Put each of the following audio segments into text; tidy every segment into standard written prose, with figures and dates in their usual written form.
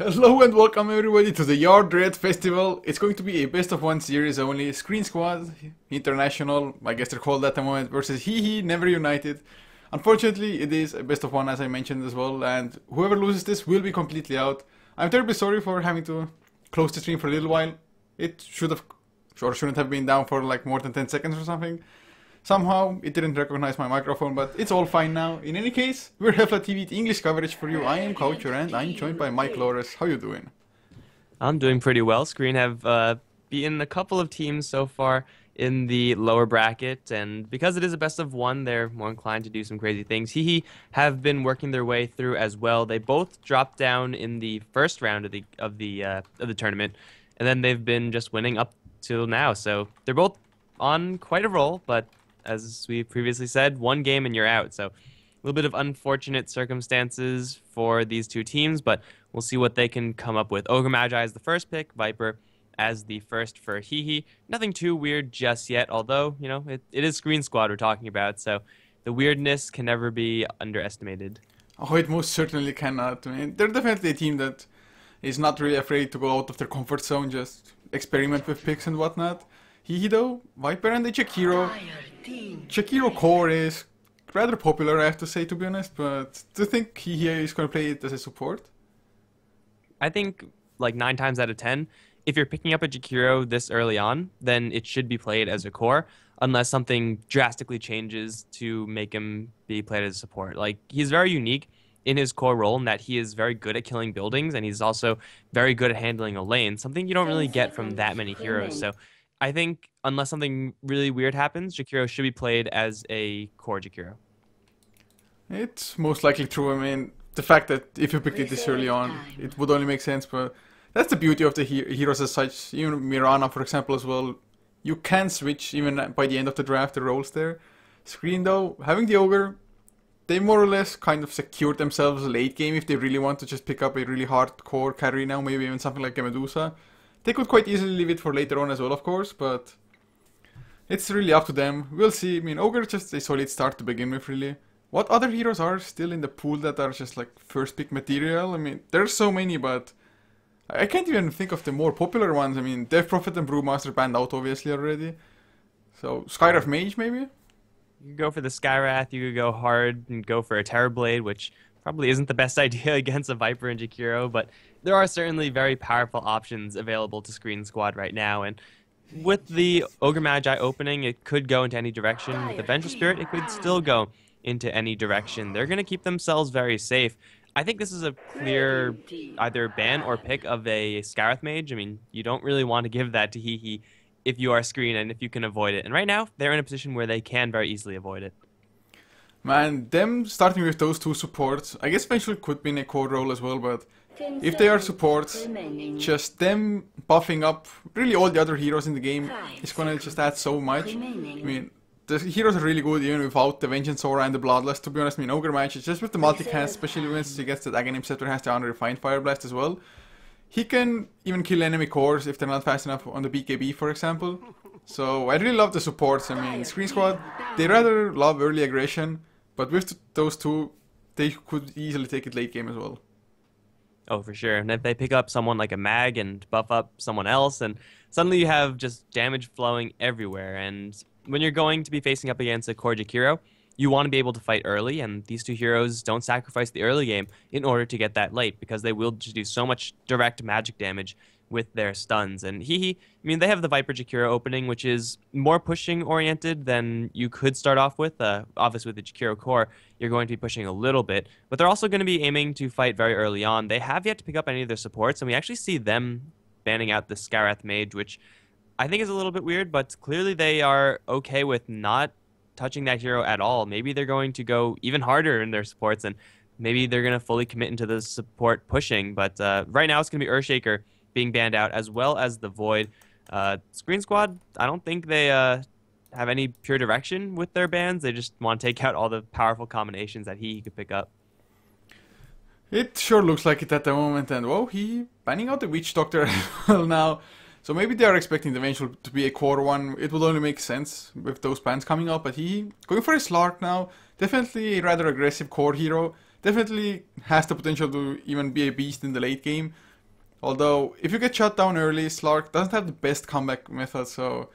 Hello and welcome everybody to the Yard Red Festival. It's going to be a best of one series only. Sqreen Squad, International, I guess they're called at the moment, versus HEHE, Never United. Unfortunately, it is a best of one as I mentioned as well, and whoever loses this will be completely out. I'm terribly sorry for having to close the stream for a little while. It should have, or shouldn't have been down for like more than 10 seconds or something. Somehow, it didn't recognize my microphone, but it's all fine now. In any case, we're HeflaTV, the English coverage for you. I am Coucher and I'm joined by Mike Lores. How you doing? I'm doing pretty well. Sqreen have beaten a couple of teams so far in the lower bracket, and because it is a best of one, they're more inclined to do some crazy things. HEHE have been working their way through as well. They both dropped down in the first round of the tournament, and then they've been just winning up till now. So they're both on quite a roll, but as we previously said, one game and you're out. So a little bit of unfortunate circumstances for these two teams, but we'll see what they can come up with. Ogre Magi is the first pick, Viper as the first for HEHE. Nothing too weird just yet, although, you know, it is Sqreen Squad we're talking about, so the weirdness can never be underestimated. Oh, it most certainly cannot. I mean, they're definitely a team that is not really afraid to go out of their comfort zone, just experiment with picks and whatnot. HEHE though, Viper and the Jakiro. Jakiro core is rather popular, I have to say, to be honest, but do you think HEHE is going to play it as a support? I think like 9 times out of 10, if you're picking up a Jakiro this early on, then it should be played as a core, unless something drastically changes to make him be played as a support. Like, he's very unique in his core role in that he is very good at killing buildings, and he's also very good at handling a lane, something you don't really get from that many heroes. So I think unless something really weird happens, Jakiro should be played as a core Jakiro. It's most likely true. I mean, the fact that if you picked it this early on, it would only make sense, but that's the beauty of the heroes as such. Even Mirana, for example, as well. You can switch even by the end of the draft, the roles there. Sqreen, though, having the Ogre, they more or less kind of secured themselves late game if they really want to just pick up a really hardcore carry now, maybe even something like a Medusa. They could quite easily leave it for later on as well, of course, but it's really up to them. We'll see. I mean, Ogre just a solid start to begin with, really. What other heroes are still in the pool that are just like first pick material? I mean, there's so many, but I can't even think of the more popular ones. I mean, Death Prophet and Brewmaster banned out obviously already. So, Skywrath Mage maybe? You could go for the Skywrath, you could go hard and go for a Terrorblade, which probably isn't the best idea against a Viper and Jakiro, but there are certainly very powerful options available to Sqreen Squad right now, and with the Ogre Magi opening, it could go into any direction. With the Vengeful Spirit, it could still go into any direction. They're going to keep themselves very safe. I think this is a clear either ban or pick of a Sqreen Mage. I mean, you don't really want to give that to HEHE if you are Sqreen and if you can avoid it. And right now, they're in a position where they can very easily avoid it. Man, them starting with those two supports, I guess eventually could be in a core role as well, but if they are supports, just them buffing up really all the other heroes in the game is gonna just add so much. I mean, the heroes are really good even without the Vengeance Aura and the Bloodlust, to be honest. I mean, Ogre Mage, just with the multicast, especially once he gets that Aghanim Scepter, has the Unrefined Fire Blast as well. He can even kill enemy cores if they're not fast enough on the BKB, for example. So I really love the supports. I mean, Sqreen Squad, they rather love early aggression, but with those two, they could easily take it late game as well. Oh, for sure. And if they pick up someone like a Mag and buff up someone else, and suddenly you have just damage flowing everywhere. And when you're going to be facing up against a core Jakiro, you want to be able to fight early, and these two heroes don't sacrifice the early game in order to get that late, because they will just do so much direct magic damage with their stuns. And HEHE, I mean, they have the Viper Jakiro opening, which is more pushing oriented than you could start off with. Obviously, with the Jakiro core, you're going to be pushing a little bit, but they're also going to be aiming to fight very early on. They have yet to pick up any of their supports, and we actually see them banning out the Sqreen Mage, which I think is a little bit weird, but clearly they are okay with not touching that hero at all. Maybe they're going to go even harder in their supports, and maybe they're going to fully commit into the support pushing, but right now it's going to be Earthshaker being banned out, as well as the Void. Sqreen Squad, I don't think they have any pure direction with their bans. They just want to take out all the powerful combinations that he could pick up. It sure looks like it at the moment, and whoa, he banning out the Witch Doctor as well now. So maybe they are expecting the Vengeful to be a core one. It would only make sense with those bans coming up, but he going for a Slark now. Definitely a rather aggressive core hero. Definitely has the potential to even be a beast in the late game. Although, if you get shut down early, Slark doesn't have the best comeback method, so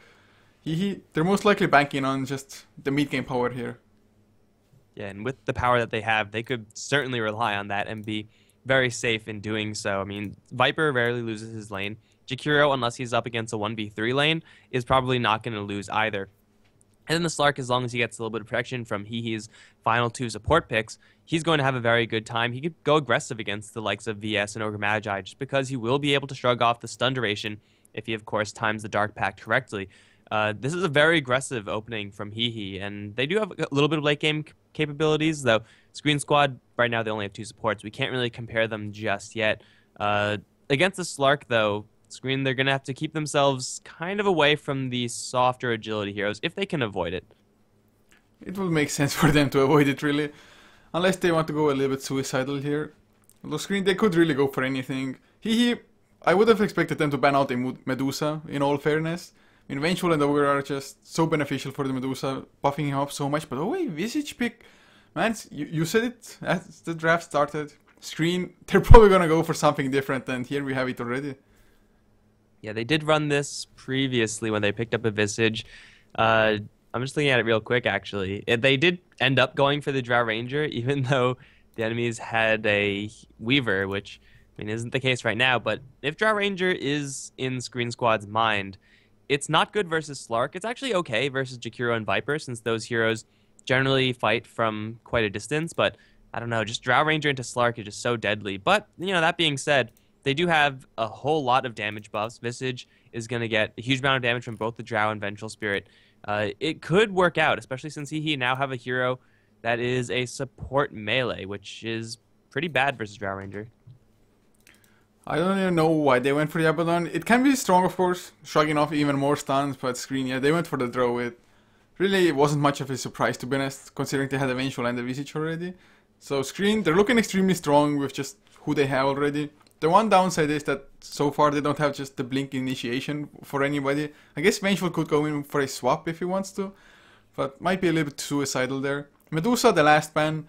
they're most likely banking on just the mid-game power here. Yeah, and with the power that they have, they could certainly rely on that and be very safe in doing so. I mean, Viper rarely loses his lane. Jakiro, unless he's up against a 1v3 lane, is probably not going to lose either. And then the Slark, as long as he gets a little bit of protection from HEHE's final 2 support picks, he's going to have a very good time. He could go aggressive against the likes of VS and Ogre Magi just because he will be able to shrug off the stun duration if he, of course, times the Dark Pact correctly. This is a very aggressive opening from HEHE, and they do have a little bit of late game capabilities, though Sqreen Squad, right now, they only have 2 supports. We can't really compare them just yet. Against the Slark, though, Sqreen, they're going to have to keep themselves kind of away from the softer agility heroes if they can avoid it. It will make sense for them to avoid it, really. Unless they want to go a little bit suicidal here. Although Sqreen, they could really go for anything. I would have expected them to ban out a Medusa, in all fairness. I mean, Vengeful and Ogre are just so beneficial for the Medusa, buffing him up so much. But oh wait, Visage pick. Man, you said it as the draft started. Sqreen, they're probably gonna go for something different, and here we have it already. Yeah, they did run this previously when they picked up a Visage. I'm just looking at it real quick, actually. They did end up going for the Drow Ranger, even though the enemies had a Weaver, which, I mean, isn't the case right now. But if Drow Ranger is in Sqreen Squad's mind, it's not good versus Slark. It's actually okay versus Jakiro and Viper, since those heroes generally fight from quite a distance. But, I don't know, just Drow Ranger into Slark is just so deadly. But, you know, that being said, they do have a whole lot of damage buffs. Visage is going to get a huge amount of damage from both the Drow and Vengeful Spirit. It could work out, especially since he now have a hero that is a support melee, which is pretty bad versus Drow Ranger. I don't even know why they went for the Abaddon. It can be strong, of course, shrugging off even more stuns, but Sqreen, yeah, they went for the draw. It really wasn't much of a surprise, to be honest, considering they had a Vengeful and a Visage already. So Sqreen, they're looking extremely strong with just who they have already. The one downside is that so far they don't have just the blink initiation for anybody. I guess Vengeful could go in for a swap if he wants to, but might be a little bit suicidal there. Medusa, the last ban.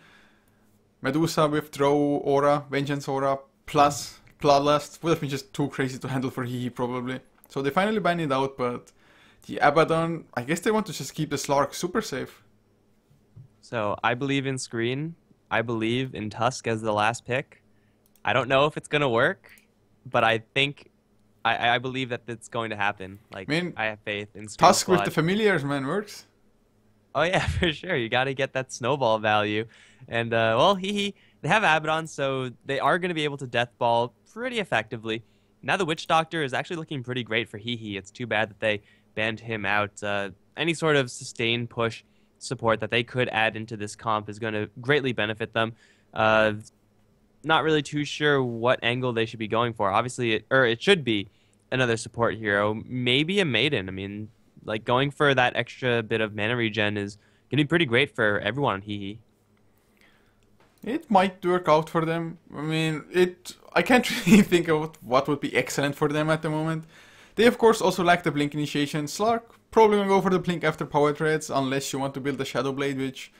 Medusa with Draw Aura, Vengeance Aura, plus Bloodlust would have been just too crazy to handle for HEHE probably. So they finally banned it out, but the Abaddon, I guess they want to just keep the Slark super safe. So I believe in Sqreen. I believe in Tusk as the last pick. I don't know if it's going to work, but I think, I believe that it's going to happen. Like, I have faith in Sqreen Tusk Squad. with the familiars, man, works. Oh yeah, for sure. You got to get that snowball value. And, well, they have Abaddon, so they are going to be able to deathball pretty effectively. Now the Witch Doctor is actually looking pretty great for HEHE. It's too bad that they banned him out. Any sort of sustained push support that they could add into this comp is going to greatly benefit them. Not really too sure what angle they should be going for. Obviously, it should be another support hero, maybe a Maiden. I mean, like, going for that extra bit of mana regen is going to be pretty great for everyone on HEHE. It might work out for them. I mean, I can't really think of what would be excellent for them at the moment. They, of course, also lack the blink initiation. Slark probably gonna go for the blink after power threads, unless you want to build a Shadow Blade, which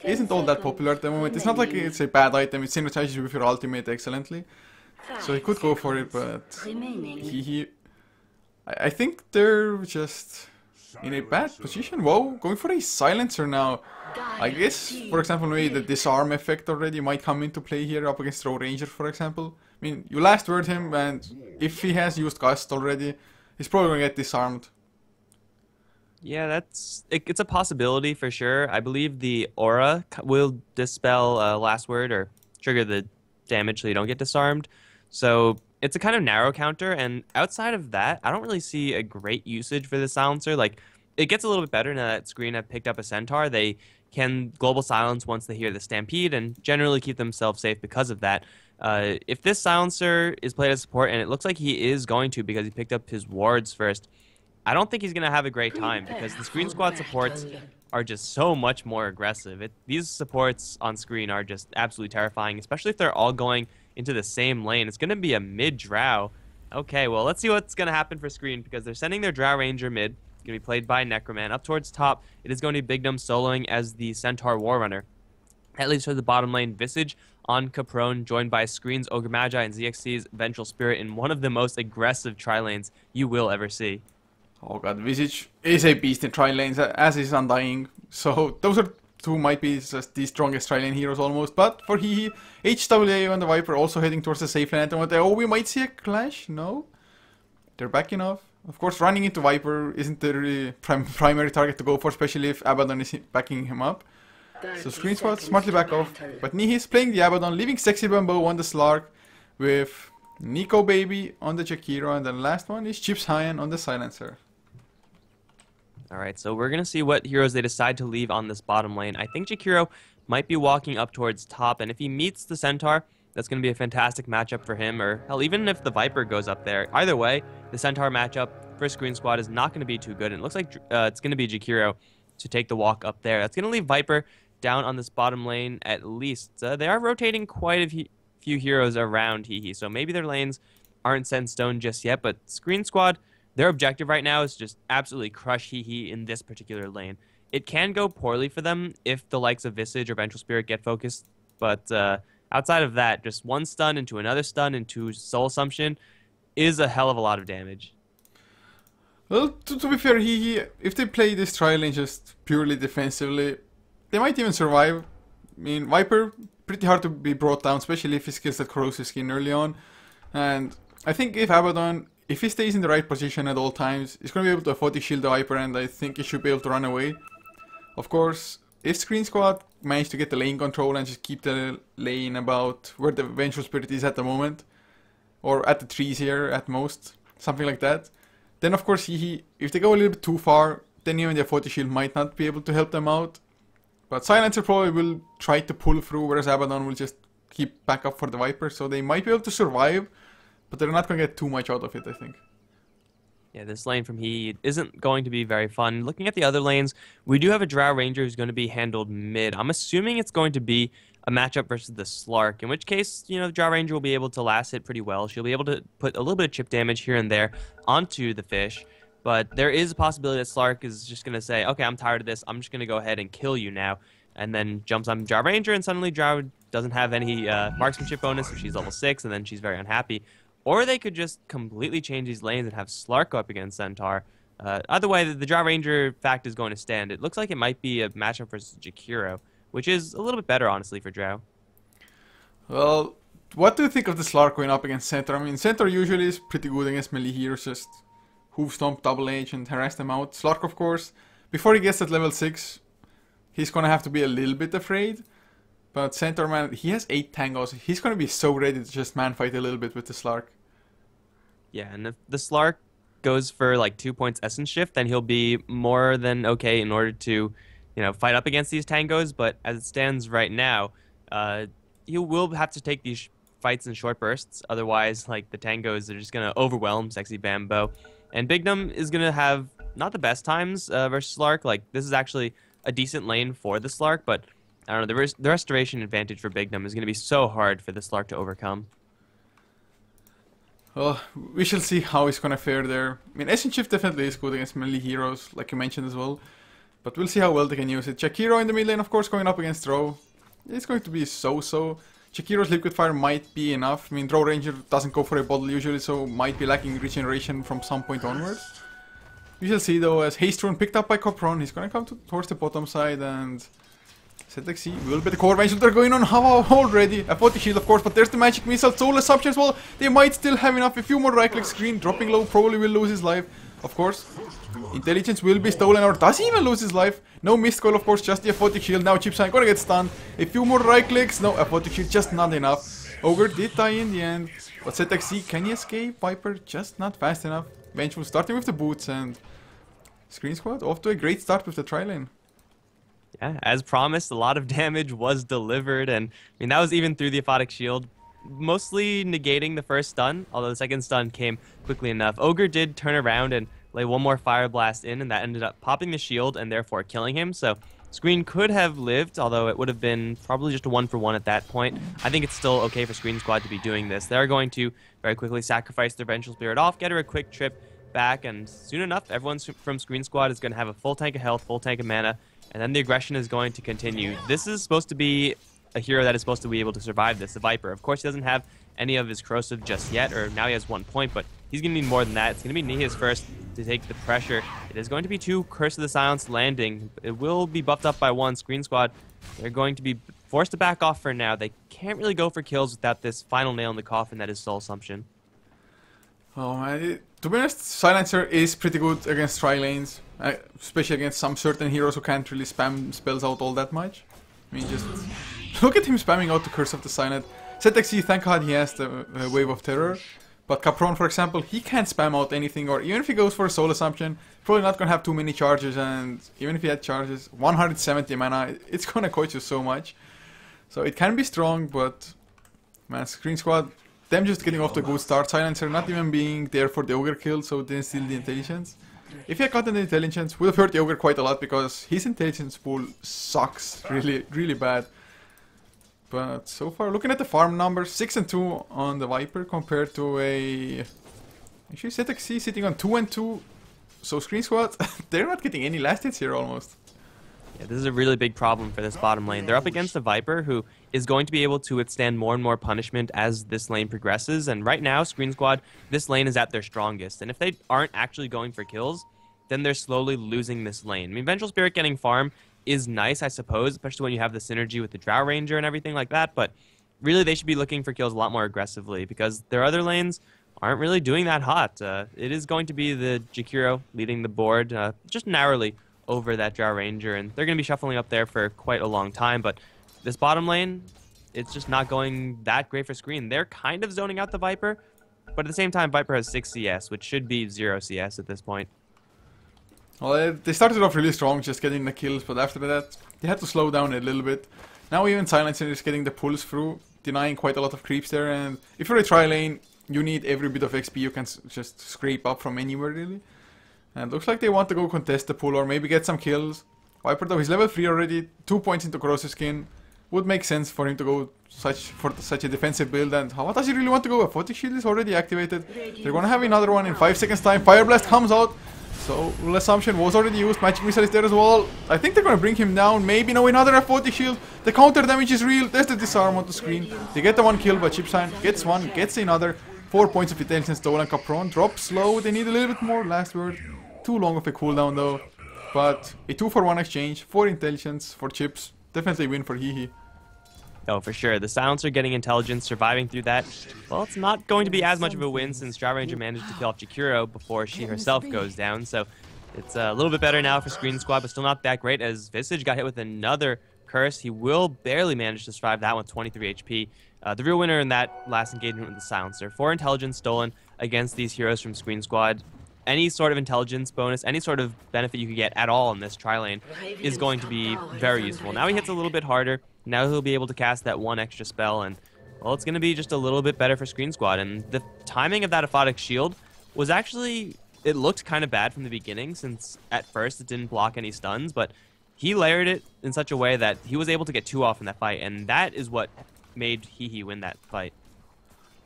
isn't all that popular at the moment. It's not like it's a bad item, it synergizes with your ultimate excellently. So he could go for it, but I think they're just in a bad position. Whoa, going for a silencer now. I guess, for example, maybe the disarm effect already might come into play here up against Row Ranger, for example. I mean, you last word him, and if he has used Gust already, he's probably gonna get disarmed. Yeah, it's a possibility for sure. I believe the aura will dispel last word or trigger the damage so you don't get disarmed. So it's a kind of narrow counter, and outside of that, I don't really see a great usage for the silencer. Like, it gets a little bit better now that Sqreen have picked up a Centaur. They can global silence once they hear the Stampede and generally keep themselves safe because of that. If this silencer is played as support, and it looks like he is going to because he picked up his wards first, I don't think he's going to have a great time because the Sqreen Squad supports are just so much more aggressive. These supports on Sqreen are just absolutely terrifying, especially if they're all going into the same lane. It's going to be a mid-drow. Okay, well, let's see what's going to happen for Sqreen because they're sending their Drow Ranger mid. It's going to be played by Necroman. Up towards top, it is going to be Bignum soloing as the Centaur Warrunner. That leads to the bottom lane. Visage on Caprone, joined by Sqreen's Ogre Magi and ZXC's Vengeful Spirit in one of the most aggressive tri-lanes you will ever see. Oh god, Visage is a beast in tri-lanes, as is Undying. So those are two might be just the strongest tri-lane heroes almost. But for HEHE, HWA and the Viper also heading towards the safe lane. And oh, we might see a clash? No? They're backing off. Of course, running into Viper isn't the really primary target to go for, especially if Abaddon is backing him up. So Sqreen Squad smartly back off. But HEHE is playing the Abaddon, leaving Sexy Bamboo on the Slark with Nico Baby on the Jakiro. And then the last one is Chips Hyan on the Silencer. Alright, so we're going to see what heroes they decide to leave on this bottom lane. I think Jakiro might be walking up towards top, and if he meets the Centaur, that's going to be a fantastic matchup for him, or hell, even if the Viper goes up there. Either way, the Centaur matchup for Sqreen Squad is not going to be too good, and it looks like it's going to be Jakiro to take the walk up there. That's going to leave Viper down on this bottom lane at least. They are rotating quite a few heroes around HEHE, so maybe their lanes aren't set in stone just yet, but Sqreen Squad, their objective right now is just absolutely crush HEHE in this particular lane. It can go poorly for them if the likes of Visage or Vengeful Spirit get focused, but outside of that, just one stun into another stun into Soul Assumption is a hell of a lot of damage. Well, to be fair, HEHE, if they play this tri-lane just purely defensively, they might even survive. I mean, Viper, pretty hard to be brought down, especially if he skills that corrosive skin early on. And I think if Abaddon, if he stays in the right position at all times, he's going to be able to afford shield the Viper, and I think he should be able to run away. Of course, if Sqreen Squad manage to get the lane control and just keep the lane about where the Vengeful Spirit is at the moment, or at the trees here at most, something like that, then of course if they go a little bit too far, then even their 40 shield might not be able to help them out. But Silencer probably will try to pull through, whereas Abaddon will just keep back up for the Viper, so they might be able to survive, but they're not going to get too much out of it, I think. Yeah, this lane from HEHE isn't going to be very fun. Looking at the other lanes, we do have a Drow Ranger who's going to be handled mid. I'm assuming it's going to be a matchup versus the Slark, in which case, you know, the Drow Ranger will be able to last hit pretty well. She'll be able to put a little bit of chip damage here and there onto the fish, but there is a possibility that Slark is just going to say, okay, I'm tired of this, I'm just going to go ahead and kill you now, and then jumps on Drow Ranger, and suddenly Drow doesn't have any marksmanship bonus, so she's level 6, and then she's very unhappy. Or they could just completely change these lanes and have Slark go up against Centaur. Either way, the Drow Ranger fact is going to stand. It looks like it might be a matchup versus Jakiro, which is a little bit better, honestly, for Drow. Well, what do you think of the Slark going up against Centaur? I mean, Centaur usually is pretty good against melee heroes, just hoof stomp, double H, and harass them out. Slark, of course, before he gets at level 6, he's gonna have to be a little bit afraid. But Centaur, man, he has 8 tangos. He's gonna be so ready to just man-fight a little bit with the Slark. Yeah, and if the Slark goes for like 2 points essence shift, then he'll be more than okay in order to, you know, fight up against these tangos. But as it stands right now, he will have to take these fights in short bursts. Otherwise, like, the tangos are just gonna overwhelm Sexy Bambo. And Bignum is gonna have not the best times versus Slark. Like, this is actually a decent lane for the Slark, but I don't know, the restoration advantage for Bignum is going to be so hard for the Slark to overcome. Well, we shall see how he's gonna fare there. I mean, Essence Shift definitely is good against melee heroes, like you mentioned as well. But we'll see how well they can use it. Jakiro in the mid lane, of course, going up against Drow. It's going to be so-so. Jakiro's Liquid Fire might be enough. I mean, Drow Ranger doesn't go for a bottle usually, so might be lacking regeneration from some point onwards. We shall see though, as Haste Rune picked up by Copron, he's gonna come towards the bottom side, and ZXC will be the core bench. They're going on Hava already. A 40 shield, of course, but there's the magic missile. Soul Assumption as well. They might still have enough. A few more right click. Sqreen dropping low, probably will lose his life. Of course, intelligence will be stolen, or does he even lose his life? No missed call, of course, just the Aphotic Shield. Now Chips Hyan gonna get stunned. A few more right clicks. No, Aphotic Shield just not enough. Ogre did die in the end. But ZXC, can he escape? Viper just not fast enough. Vengeful starting with the boots, and Sqreen Squad off to a great start with the tri-lane. Yeah, as promised, a lot of damage was delivered, and I mean, that was even through the Aphotic Shield, mostly negating the first stun, although the second stun came quickly enough. Ogre did turn around and lay one more Fire Blast in, and that ended up popping the shield and therefore killing him. So Sqreen could have lived, although it would have been probably just a 1-for-1 at that point. I think it's still okay for Sqreen Squad to be doing this. They're going to very quickly sacrifice their Vengeful Spirit off, get her a quick trip back, and soon enough, everyone from Sqreen Squad is going to have a full tank of health, full tank of mana, and then the aggression is going to continue. This is supposed to be a hero that is supposed to be able to survive this, the Viper. Of course, he doesn't have any of his corrosive just yet, or now he has 1 point, but he's going to need more than that. It's going to be HEHE's first to take the pressure. It is going to be 2 Curse of the Silence landing. It will be buffed up by 1. Sqreen Squad, they're going to be forced to back off for now. They can't really go for kills without this final nail in the coffin that is Soul Assumption. Oh man, to be honest, Silencer is pretty good against tri lanes, especially against some certain heroes who can't really spam spells out all that much. I mean, just look at him spamming out the Curse of the Silent. ZXC, thank god he has the Wave of Terror, but Capron, for example, he can't spam out anything, or even if he goes for a Soul Assumption, probably not gonna have too many charges, and even if he had charges, 170 mana, it's gonna cost you so much. So it can be strong, but man, Sqreen Squad, them just getting off to a good start. Silencer not even being there for the Ogre kill, so didn't steal the intelligence. If he had gotten the intelligence, would have hurt the Ogre quite a lot, because his intelligence pool sucks really, really bad. But so far, looking at the farm numbers, 6 and 2 on the Viper compared to a... Actually, ZXC sitting on 2 and 2. So Sqreen Squad, they're not getting any last hits here almost. Yeah, this is a really big problem for this bottom lane. They're up against a Viper who is going to be able to withstand more and more punishment as this lane progresses. And right now, Sqreen Squad, this lane is at their strongest. And if they aren't actually going for kills, then they're slowly losing this lane. I mean, Vengeful Spirit getting farm is nice, I suppose, especially when you have the synergy with the Drow Ranger and everything like that. But really, they should be looking for kills a lot more aggressively because their other lanes aren't really doing that hot. It is going to be the Jakiro leading the board just narrowly over that Drow Ranger, and they're going to be shuffling up there for quite a long time. But this bottom lane, it's just not going that great for Sqreen. They're kind of zoning out the Viper, but at the same time, Viper has 6 CS, which should be 0 CS at this point. Well, they started off really strong, just getting the kills, but after that, they had to slow down a little bit. Now even Silencer is getting the pulls through, denying quite a lot of creeps there, and if you're a tri lane, you need every bit of XP you can just scrape up from anywhere, really. And looks like they want to go contest the pull or maybe get some kills. Viper though, he's level 3 already, 2 points into corrosive skin. Would make sense for him to go for such a defensive build, and what does he really want to go? A Photic Shield is already activated. They're gonna have another one in 5 seconds time. Fire Blast comes out. So, Rule Assumption was already used, Magic Missile is there as well. I think they're gonna bring him down, maybe, no, another Photic Shield. The counter damage is real, there's the disarm on the screen. They get the 1 kill, but Chipsign gets 1, gets another. 4 points of intelligence stolen. Capron drops low, they need a little bit more, last word. Too long of a cooldown though. But a 2-for-1 exchange, 4 intelligence for Chips. Definitely win for HEHE. Oh, for sure. The Silencer getting intelligence, surviving through that. Well, it's not going to be as much of a win since Drow Ranger managed to kill off Jakiro before she herself goes down. So it's a little bit better now for Sqreen Squad, but still not that great as Visage got hit with another curse. He will barely manage to survive that one, 23 HP. The real winner in that last engagement with the Silencer. 4 intelligence stolen against these heroes from Sqreen Squad. Any sort of intelligence bonus, any sort of benefit you could get at all in this tri-lane is going to be very useful. Now he hits a little bit harder. Now he'll be able to cast that 1 extra spell, and, well, it's going to be just a little bit better for Sqreen Squad. And the timing of that Aphotic Shield was actually, it looked kind of bad from the beginning, since at first it didn't block any stuns, but he layered it in such a way that he was able to get 2 off in that fight, and that is what made HEHE win that fight.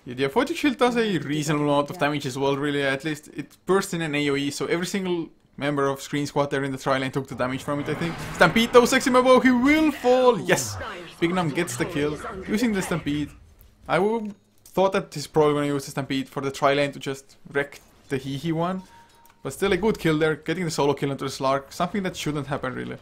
Yeah, the Photic Shield does a reasonable amount of damage as well, really. At least it bursts in an AoE, so every single member of Sqreen Squad there in the tri-lane took the damage from it, I think. Stampede though, Sexy Mabo, he will fall! Yes! Bignum gets the kill, using the Stampede. I would thought that he's probably going to use the Stampede for the tri-lane to just wreck the HEHE one. But still a good kill there, getting the solo kill into the Slark, something that shouldn't happen, really.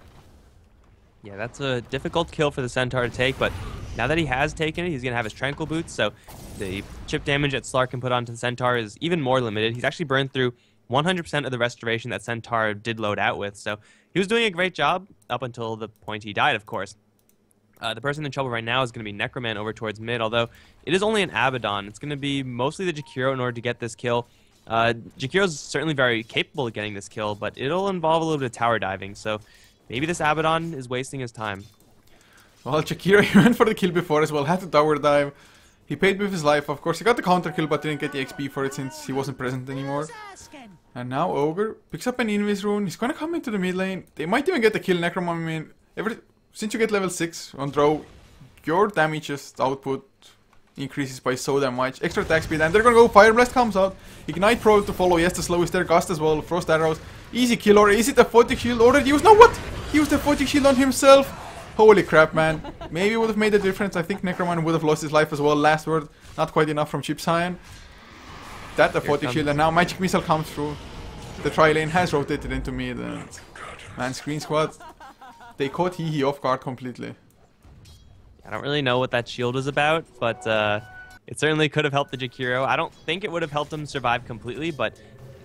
Yeah, that's a difficult kill for the Centaur to take, but now that he has taken it, he's going to have his Tranquil Boots, so the chip damage that Slark can put onto the Centaur is even more limited. He's actually burned through 100% of the restoration that Centaur did load out with, so he was doing a great job up until the point he died, of course. The person in trouble right now is going to be Necroman over towards mid, although it is only an Abaddon. It's going to be mostly the Jakiro in order to get this kill. Jakiro's certainly very capable of getting this kill, but it'll involve a little bit of tower diving, so maybe this Abaddon is wasting his time. Well, Jakiro, he went for the kill before as well, had to tower dive. He paid with his life, of course. He got the counter kill, but didn't get the XP for it since he wasn't present anymore. And now Ogre picks up an Invis rune. He's gonna come into the mid lane. They might even get the kill, Necroman. I mean, since you get level 6 on draw, your damages output increases by so damn much. Extra attack speed, and they're gonna go. Fire Blast comes out. Ignite Pro to follow. Yes, the slow is there. Gust as well. Frost Arrows. Easy kill, or is it a Photic Shield already used? No, what? He used the Photic Shield on himself. Holy crap, man. Maybe it would have made a difference. I think Necroman would have lost his life as well. Last word, not quite enough from Chip Cyan. That the 40 shield, and now Magic Missile comes through. The tri-lane has rotated into mid, and man, Sqreen Squad, they caught HEHE off guard completely. I don't really know what that shield was about, but it certainly could have helped the Jakiro. I don't think it would have helped him survive completely, but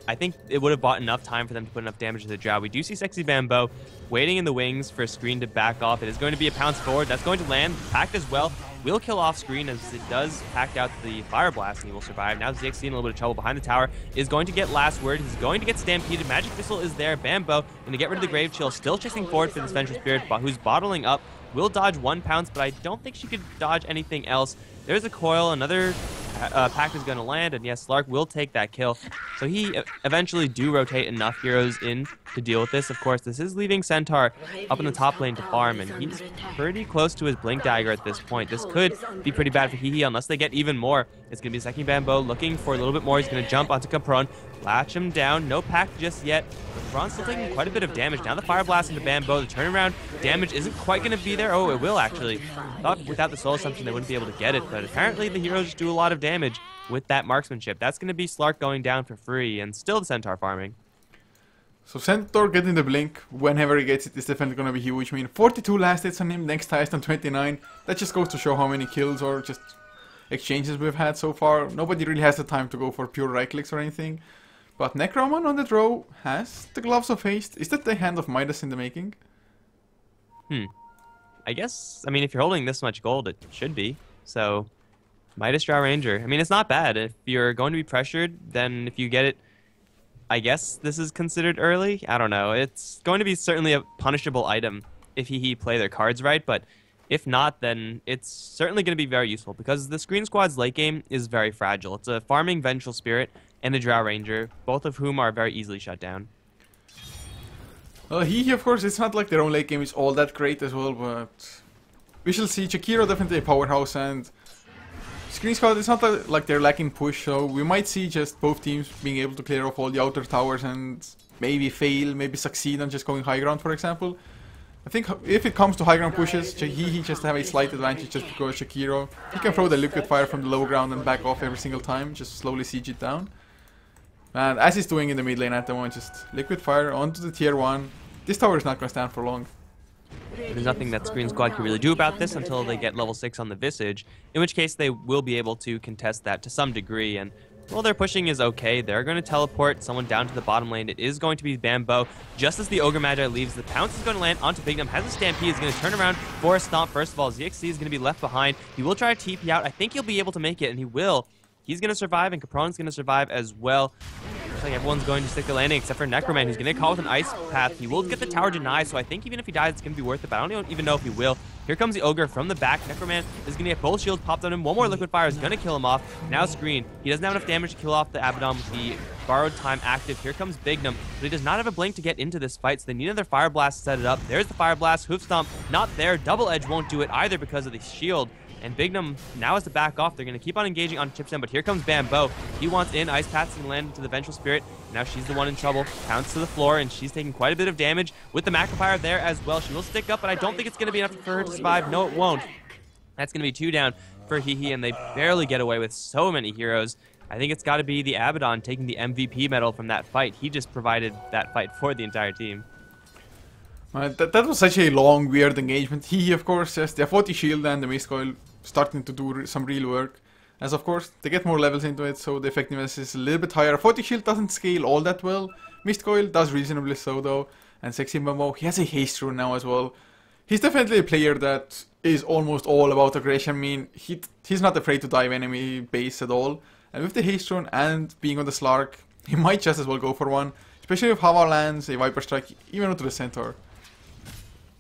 I think it would have bought enough time for them to put enough damage to the Drow. We do see Sexy Bambo waiting in the wings for Sqreen to back off. It is going to be a pounce forward. That's going to land. Pact as well will kill off Sqreen as it does pack out the Fire Blast, and he will survive. Now ZXC in a little bit of trouble behind the tower. Is going to get last word. He's going to get stampeded. Magic Missile is there. Bambo going to get rid of the Grave Chill. Still chasing forward for this Vengeful Spirit, who's bottling up. Will dodge one pounce, but I don't think she could dodge anything else. There's a coil. Another Pact is going to land, and yes, Slark will take that kill. So he eventually do rotate enough heroes in to deal with this. Of course, this is leaving Centaur up in the top lane to farm, and he's pretty close to his Blink Dagger at this point. This could be pretty bad for HEHE unless they get even more. It's going to be Second Bambo looking for a little bit more. He's going to jump onto Capron, latch him down. No Pact just yet. Capron's still taking quite a bit of damage. Now the Fire Blast into Bambo. The turnaround damage isn't quite going to be there. Oh, it will actually. I thought without the Soul Assumption they wouldn't be able to get it, but apparently the heroes just do a lot of damage with that marksmanship. That's going to be Slark going down for free, and still the Centaur farming. So Centaur getting the blink whenever he gets it is definitely going to be huge. I mean, 42 last hits on him, next highest on 29. That just goes to show how many kills or just exchanges we've had so far. Nobody really has the time to go for pure right clicks or anything. But Necroman on the draw has the Gloves of Haste. Is that the Hand of Midas in the making? I guess, I mean, if you're holding this much gold, it should be. So, Midas Drow Ranger. I mean, it's not bad. If you're going to be pressured, then if you get it, I guess this is considered early. I don't know. It's going to be certainly a punishable item if HEHE play their cards right, but if not, then it's certainly going to be very useful because the Sqreen Squad's late game is very fragile. It's a farming Vengeful Spirit and a Drow Ranger, both of whom are very easily shut down. Well, HEHE, of course, it's not like their own late game is all that great as well, but we shall see. Jakiro definitely a powerhouse, and Sqreen Squad, it's not like they're lacking push, so we might see just both teams being able to clear off all the outer towers and maybe fail, maybe succeed on just going high ground, for example. I think if it comes to high ground pushes, HEHE just have a slight advantage just because Jakiro, he can throw the liquid fire from the low ground and back off every single time, just slowly siege it down. And as he's doing in the mid lane at the moment, just liquid fire onto the tier 1. This tower is not going to stand for long. There's nothing that Sqreen Squad can really do about this until they get level 6 on the Visage, in which case they will be able to contest that to some degree, and while their pushing is okay, they're going to teleport someone down to the bottom lane. It is going to be Bambo. Just as the Ogre Magi leaves, the Pounce is going to land onto Bignum, has a Stampede, is going to turn around for a Stomp. First of all, ZXC is going to be left behind. He will try to TP out. I think he'll be able to make it, and he will. He's going to survive, and Capron's going to survive as well. Looks like everyone's going to stick the landing except for Necroman, who's going to get caught with an Ice Path. He will get the tower denied, so I think even if he dies, it's going to be worth it, but I don't even know if he will. Here comes the Ogre from the back. Necroman is going to get both shields popped on him. One more Liquid Fire is going to kill him off. Now Sqreen. He doesn't have enough damage to kill off the Abaddon with the borrowed time active. Here comes Bignum, but he does not have a blink to get into this fight, so they need another Fire Blast to set it up. There's the Fire Blast. Hoof Stomp, not there. Double Edge won't do it either because of the shield. And Bignum now has to back off. They're going to keep on engaging on Chipsen, but here comes Bambo. He wants in. Ice Path's going to land into the Vengeful Spirit. Now she's the one in trouble. Pounce to the floor, and she's taking quite a bit of damage with the Macropyre there as well. She will stick up, but I don't think it's going to be enough for her to survive. No, it won't. That's going to be 2 down for HEHE, and they barely get away with so many heroes. I think it's got to be the Abaddon taking the MVP medal from that fight. He just provided that fight for the entire team. That was such a long, weird engagement. HEHE, of course, yes, they have 40 shield and the Mist Coil starting to do some real work. As of course, they get more levels into it, so the effectiveness is a little bit higher. 40 shield doesn't scale all that well. Mist Coil does reasonably so though. And Sexy Bambo, he has a haste rune now as well. He's definitely a player that is almost all about aggression. I mean, he's not afraid to dive enemy base at all. And with the haste rune and being on the Slark, he might just as well go for one. Especially if Hava lands a Viper Strike, even onto the Centaur.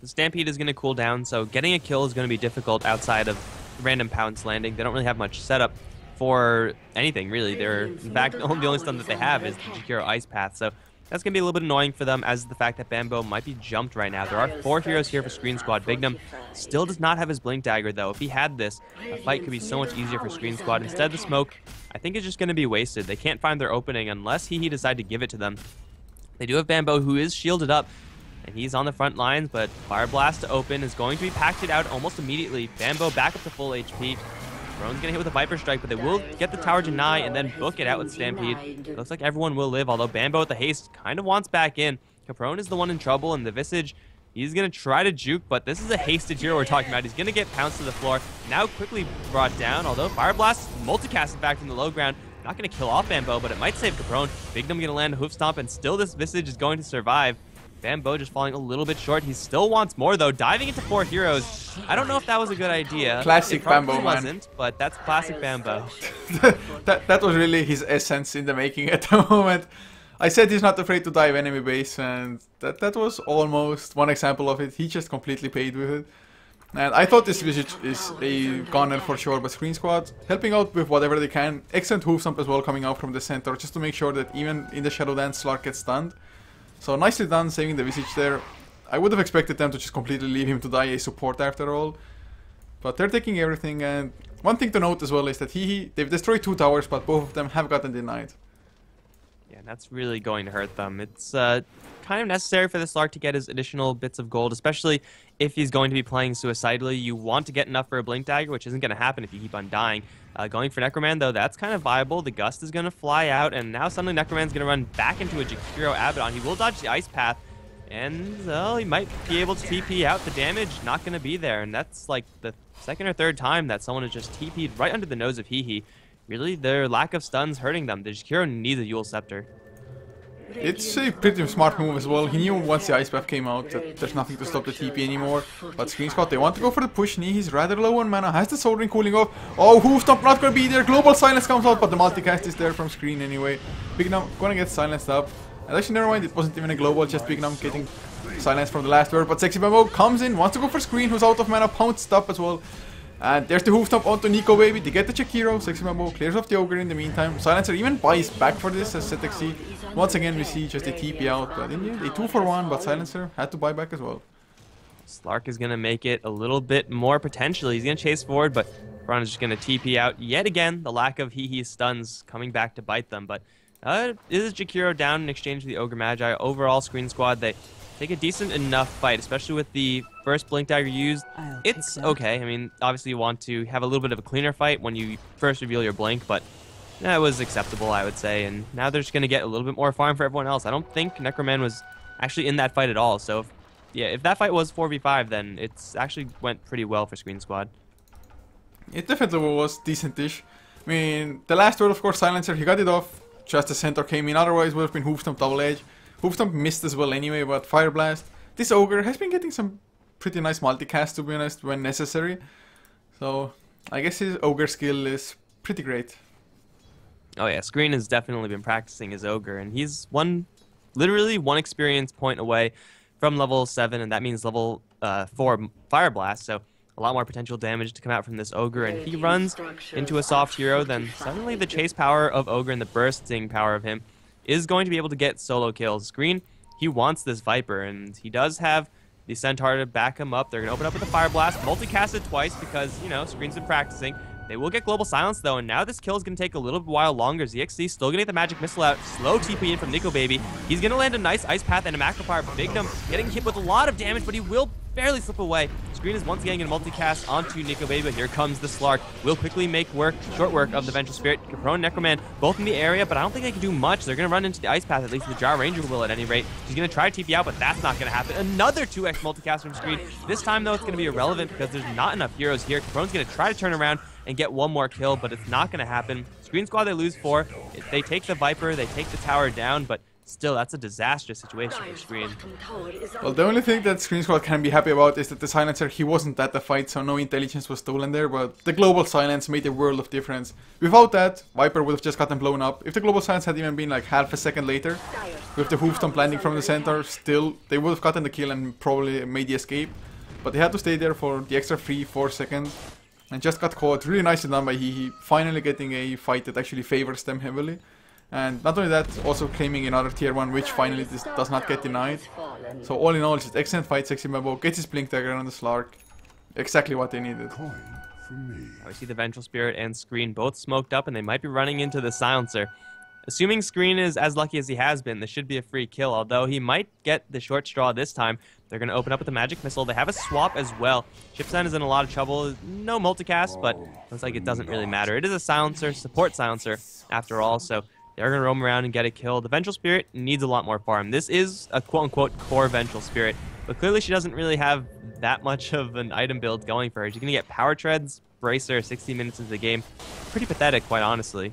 The Stampede is going to cool down, so getting a kill is going to be difficult outside of random Pounce landing. They don't really have much setup for anything, really. They're, in fact, the only stuff that they have is the Jakiro Ice Path, so that's going to be a little bit annoying for them, as the fact that Bambo might be jumped right now. There are 4 heroes here for Sqreen Squad. Bignum still does not have his Blink Dagger, though. If he had this, the fight could be so much easier for Sqreen Squad. Instead, the smoke, I think, is just going to be wasted. They can't find their opening unless HEHE decide to give it to them. They do have Bambo, who is shielded up, and he's on the front lines, but Fire Blast to open is going to be packed out almost immediately. Bambo back up to full HP. Caprone's gonna hit with a Viper Strike, but they will get the tower deny and then book it out with Stampede. It looks like everyone will live, although Bambo with the haste kind of wants back in. Caprone is the one in trouble, and the Visage, he's gonna try to juke, but this is a hasted hero we're talking about. He's gonna get pounced to the floor. Now quickly brought down, although Fire Blast multicasted back from the low ground. Not gonna kill off Bambo, but it might save Caprone. Bignum gonna land a Hoof Stomp, and still this Visage is going to survive. Bambo just falling a little bit short. He still wants more, though. Diving into 4 heroes. I don't know if that was a good idea. Classic Bambo, man. Wasn't, but that's classic Bambo. that was really his essence in the making at the moment. I said he's not afraid to dive enemy base, and that was almost one example of it. He just completely paid with it. And I thought this Visage is a gunner for sure, but Sqreen Squad helping out with whatever they can. Excellent Hoof Stomp as well coming out from the center, just to make sure that even in the Shadow Dance, Slark gets stunned. So nicely done saving the Visage there. I would have expected them to just completely leave him to die a support after all. But they're taking everything, and one thing to note as well is that they've destroyed 2 towers, but both of them have gotten denied. Yeah, that's really going to hurt them. It's kind of necessary for the Slark to get his additional bits of gold, especially if he's going to be playing suicidally. You want to get enough for a Blink Dagger, which isn't going to happen if you keep on dying. Going for Necroman, though, that's kind of viable. The Gust is going to fly out, and now suddenly Necroman's going to run back into a Jakiro Abaddon. He will dodge the Ice Path, and, well, he might be able to TP out. The damage not going to be there, and that's like the second or third time that someone has just TP'd right under the nose of HEHE. Really, their lack of stuns hurting them. The Jakiro needs a Yule Scepter. It's a pretty smart move as well. He knew once the Ice Path came out that there's nothing to stop the TP anymore. But Sqreen Squad, they want to go for the push. He's rather low on mana. Has the Soul Ring cooling off. Oh, Hoof Stomp not gonna be there. Global Silence comes out, but the multicast is there from Sqreen anyway. Bignum gonna get silenced up. And actually, never mind, it wasn't even a global, just Bignum getting silenced from the last word. But Sexy Bambo comes in, wants to go for Sqreen, who's out of mana, pounced up as well. And there's the Hoof Stomp onto Nico Baby. They get the Jakiro. Sexy Bambo clears off the Ogre in the meantime. Silencer even buys back for this as ZXC. Once again, we see just a TP out. But in the end, a 2-for-1, but Silencer had to buy back as well. Slark is going to make it a little bit more potential. He's going to chase forward, but Braun is just going to TP out yet again. The lack of HEHE stuns coming back to bite them. But is Jakiro down in exchange for the Ogre Magi? Overall, Sqreen Squad, they take a decent enough fight, especially with the first Blink Dagger used. It's okay. I mean, obviously you want to have a little bit of a cleaner fight when you first reveal your Blink, but that was acceptable, I would say. And now they're just going to get a little bit more farm for everyone else. I don't think Necroman was actually in that fight at all. So, if that fight was 4v5, then it's actually went pretty well for Sqreen Squad. It definitely was decent-ish. I mean, the last word, of course, Silencer, he got it off. Just the center came in. Otherwise, would have been Hoof Stomp double edge. Hoof Stomp missed as well anyway, but Fire Blast. This Ogre has been getting some pretty nice multicast, to be honest, when necessary. So, I guess his Ogre skill is pretty great. Oh yeah, Sqreen has definitely been practicing his Ogre, and he's literally one experience point away from level 7, and that means level 4 Fire Blast, so a lot more potential damage to come out from this Ogre, and he runs into a soft hero, then suddenly the chase power of Ogre and the bursting power of him is going to be able to get solo kills. Sqreen, he wants this Viper, and he does have the Centaur to back him up. They're going to open up with a Fire Blast, multicast it twice because, you know, Sqreen's been practicing. They will get Global Silence, though, and now this kill is going to take a little while longer. ZXC still going to get the Magic Missile out. Slow TP in from Nico Baby. He's going to land a nice Ice Path and a Macro Fire. Bignum getting hit with a lot of damage, but he will barely slip away. Sqreen is once again going to multicast onto Nico Baby, but here comes the Slark. Will quickly make short work of the Vengeful Spirit. Caprone, Necroman, both in the area, but I don't think they can do much. They're going to run into the Ice Path, at least the Jar Ranger will at any rate. He's going to try to TP out, but that's not going to happen. Another 2x multicast from Sqreen. This time, though, it's going to be irrelevant because there's not enough heroes here. Caprone's going to try to turn around and get one more kill, but it's not going to happen. Sqreen Squad, they lose 4. They take the Viper, they take the tower down, but still, that's a disastrous situation for Sqreen. Well, the only thing that Sqreen Squad can be happy about is that the Silencer, he wasn't at the fight, so no intelligence was stolen there, but the Global Silence made a world of difference. Without that, Viper would have just gotten blown up. If the Global Silence had even been like half a second later, with the Hoof Stomp landing from the center, still, they would have gotten the kill and probably made the escape. But they had to stay there for the extra 3-4 seconds, and just got caught. Really nicely done by HEHE, finally getting a fight that actually favors them heavily. And not only that, also claiming another tier 1, which finally this does not get denied. So all in all, it's an excellent fight. Sexy Bambo gets his Blink Dagger on the Slark. Exactly what they needed. We see the Vengeful Spirit and Sqreen both smoked up, and they might be running into the Silencer. Assuming Sqreen is as lucky as he has been, this should be a free kill, although he might get the short straw this time. They're going to open up with the magic missile. They have a swap as well. Chipsen is in a lot of trouble. No multicast, but looks like it doesn't really matter. It is a silencer, support silencer, after all, so they're going to roam around and get a kill. The Vengeful Spirit needs a lot more farm. This is a quote-unquote core Vengeful Spirit, but clearly she doesn't really have that much of an item build going for her. She's going to get Power Treads, Bracer, 60 minutes into the game. Pretty pathetic, quite honestly.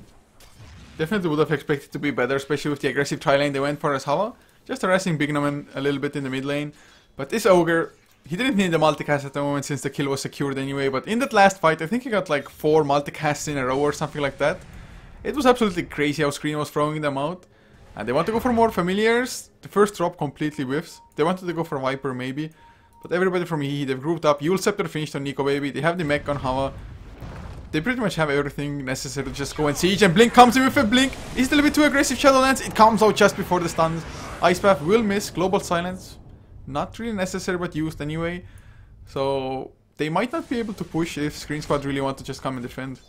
Definitely would have expected to be better, especially with the aggressive tri-lane they went for as Hava. Just harassing Bignum a little bit in the mid lane. But this Ogre, he didn't need the multicast at the moment since the kill was secured anyway. But in that last fight, I think he got like 4 multicasts in a row or something like that. It was absolutely crazy how Sqreen was throwing them out. And they want to go for more familiars. The first drop completely whiffs. They wanted to go for Viper maybe. But everybody from HEHE, they've grouped up. Yule Scepter finished on Nico Baby. They have the mech on Hava. They pretty much have everything necessary to just go and siege. And Blink comes in with a Blink. Is it a little bit too aggressive Shadowlands? It comes out just before the stuns. Ice Path will miss. Global Silence. Not really necessary, but used anyway. So they might not be able to push if Sqreen Squad really want to just come and defend.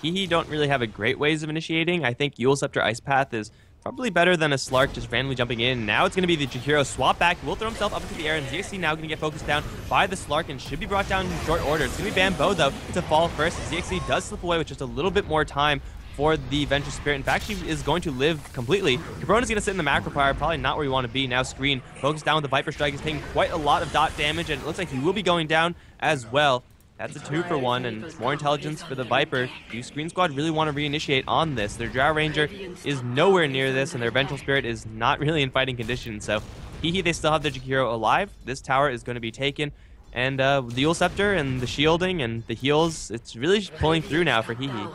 HEHE don't really have a great ways of initiating. I think Yule Scepter Ice Path is probably better than a Slark just randomly jumping in. Now it's going to be the Jakiro swap back. Will throw himself up into the air, and ZXC now going to get focused down by the Slark and should be brought down in short order. It's going to be Bambo, though, to fall first. ZXC does slip away with just a little bit more time for the Vengeful Spirit. In fact, she is going to live completely. Cabron is going to sit in the macro fire, probably not where you want to be. Now Sqreen focused down with the Viper Strike. He's taking quite a lot of dot damage, and it looks like he will be going down as well. That's a 2-for-1, and more intelligence for the Viper. Do Sqreen Squad really want to reinitiate on this? Their Drow Ranger is nowhere near this, and their Vengeful Spirit is not really in fighting condition. So, HEHE, they still have their Jakiro alive. This tower is going to be taken. And the Yule Scepter and the shielding and the heals, it's really pulling through now for HEHE.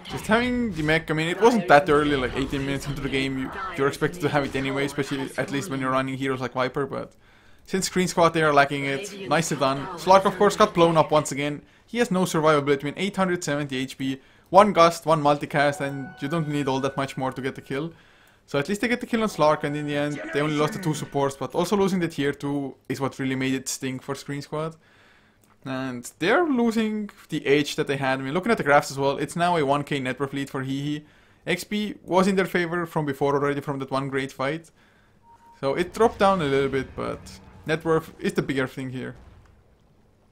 Just having the mech, I mean, it wasn't that early, like 18 minutes into the game. You're expected to have it anyway, especially at least when you're running heroes like Viper, but since Sqreen Squad, they are lacking it. Nicely done. Slark, of course, got blown up once again. He has no survivability between 870 HP, 1 Gust, 1 multicast, and you don't need all that much more to get the kill. So at least they get the kill on Slark, and in the end, they only lost the 2 supports, but also losing the tier 2 is what really made it stink for Sqreen Squad. And they're losing the edge that they had. I mean, looking at the graphs as well, it's now a 1k net worth lead for HEHE. XP was in their favor from before already, from that one great fight. So it dropped down a little bit, but net worth is the bigger thing here.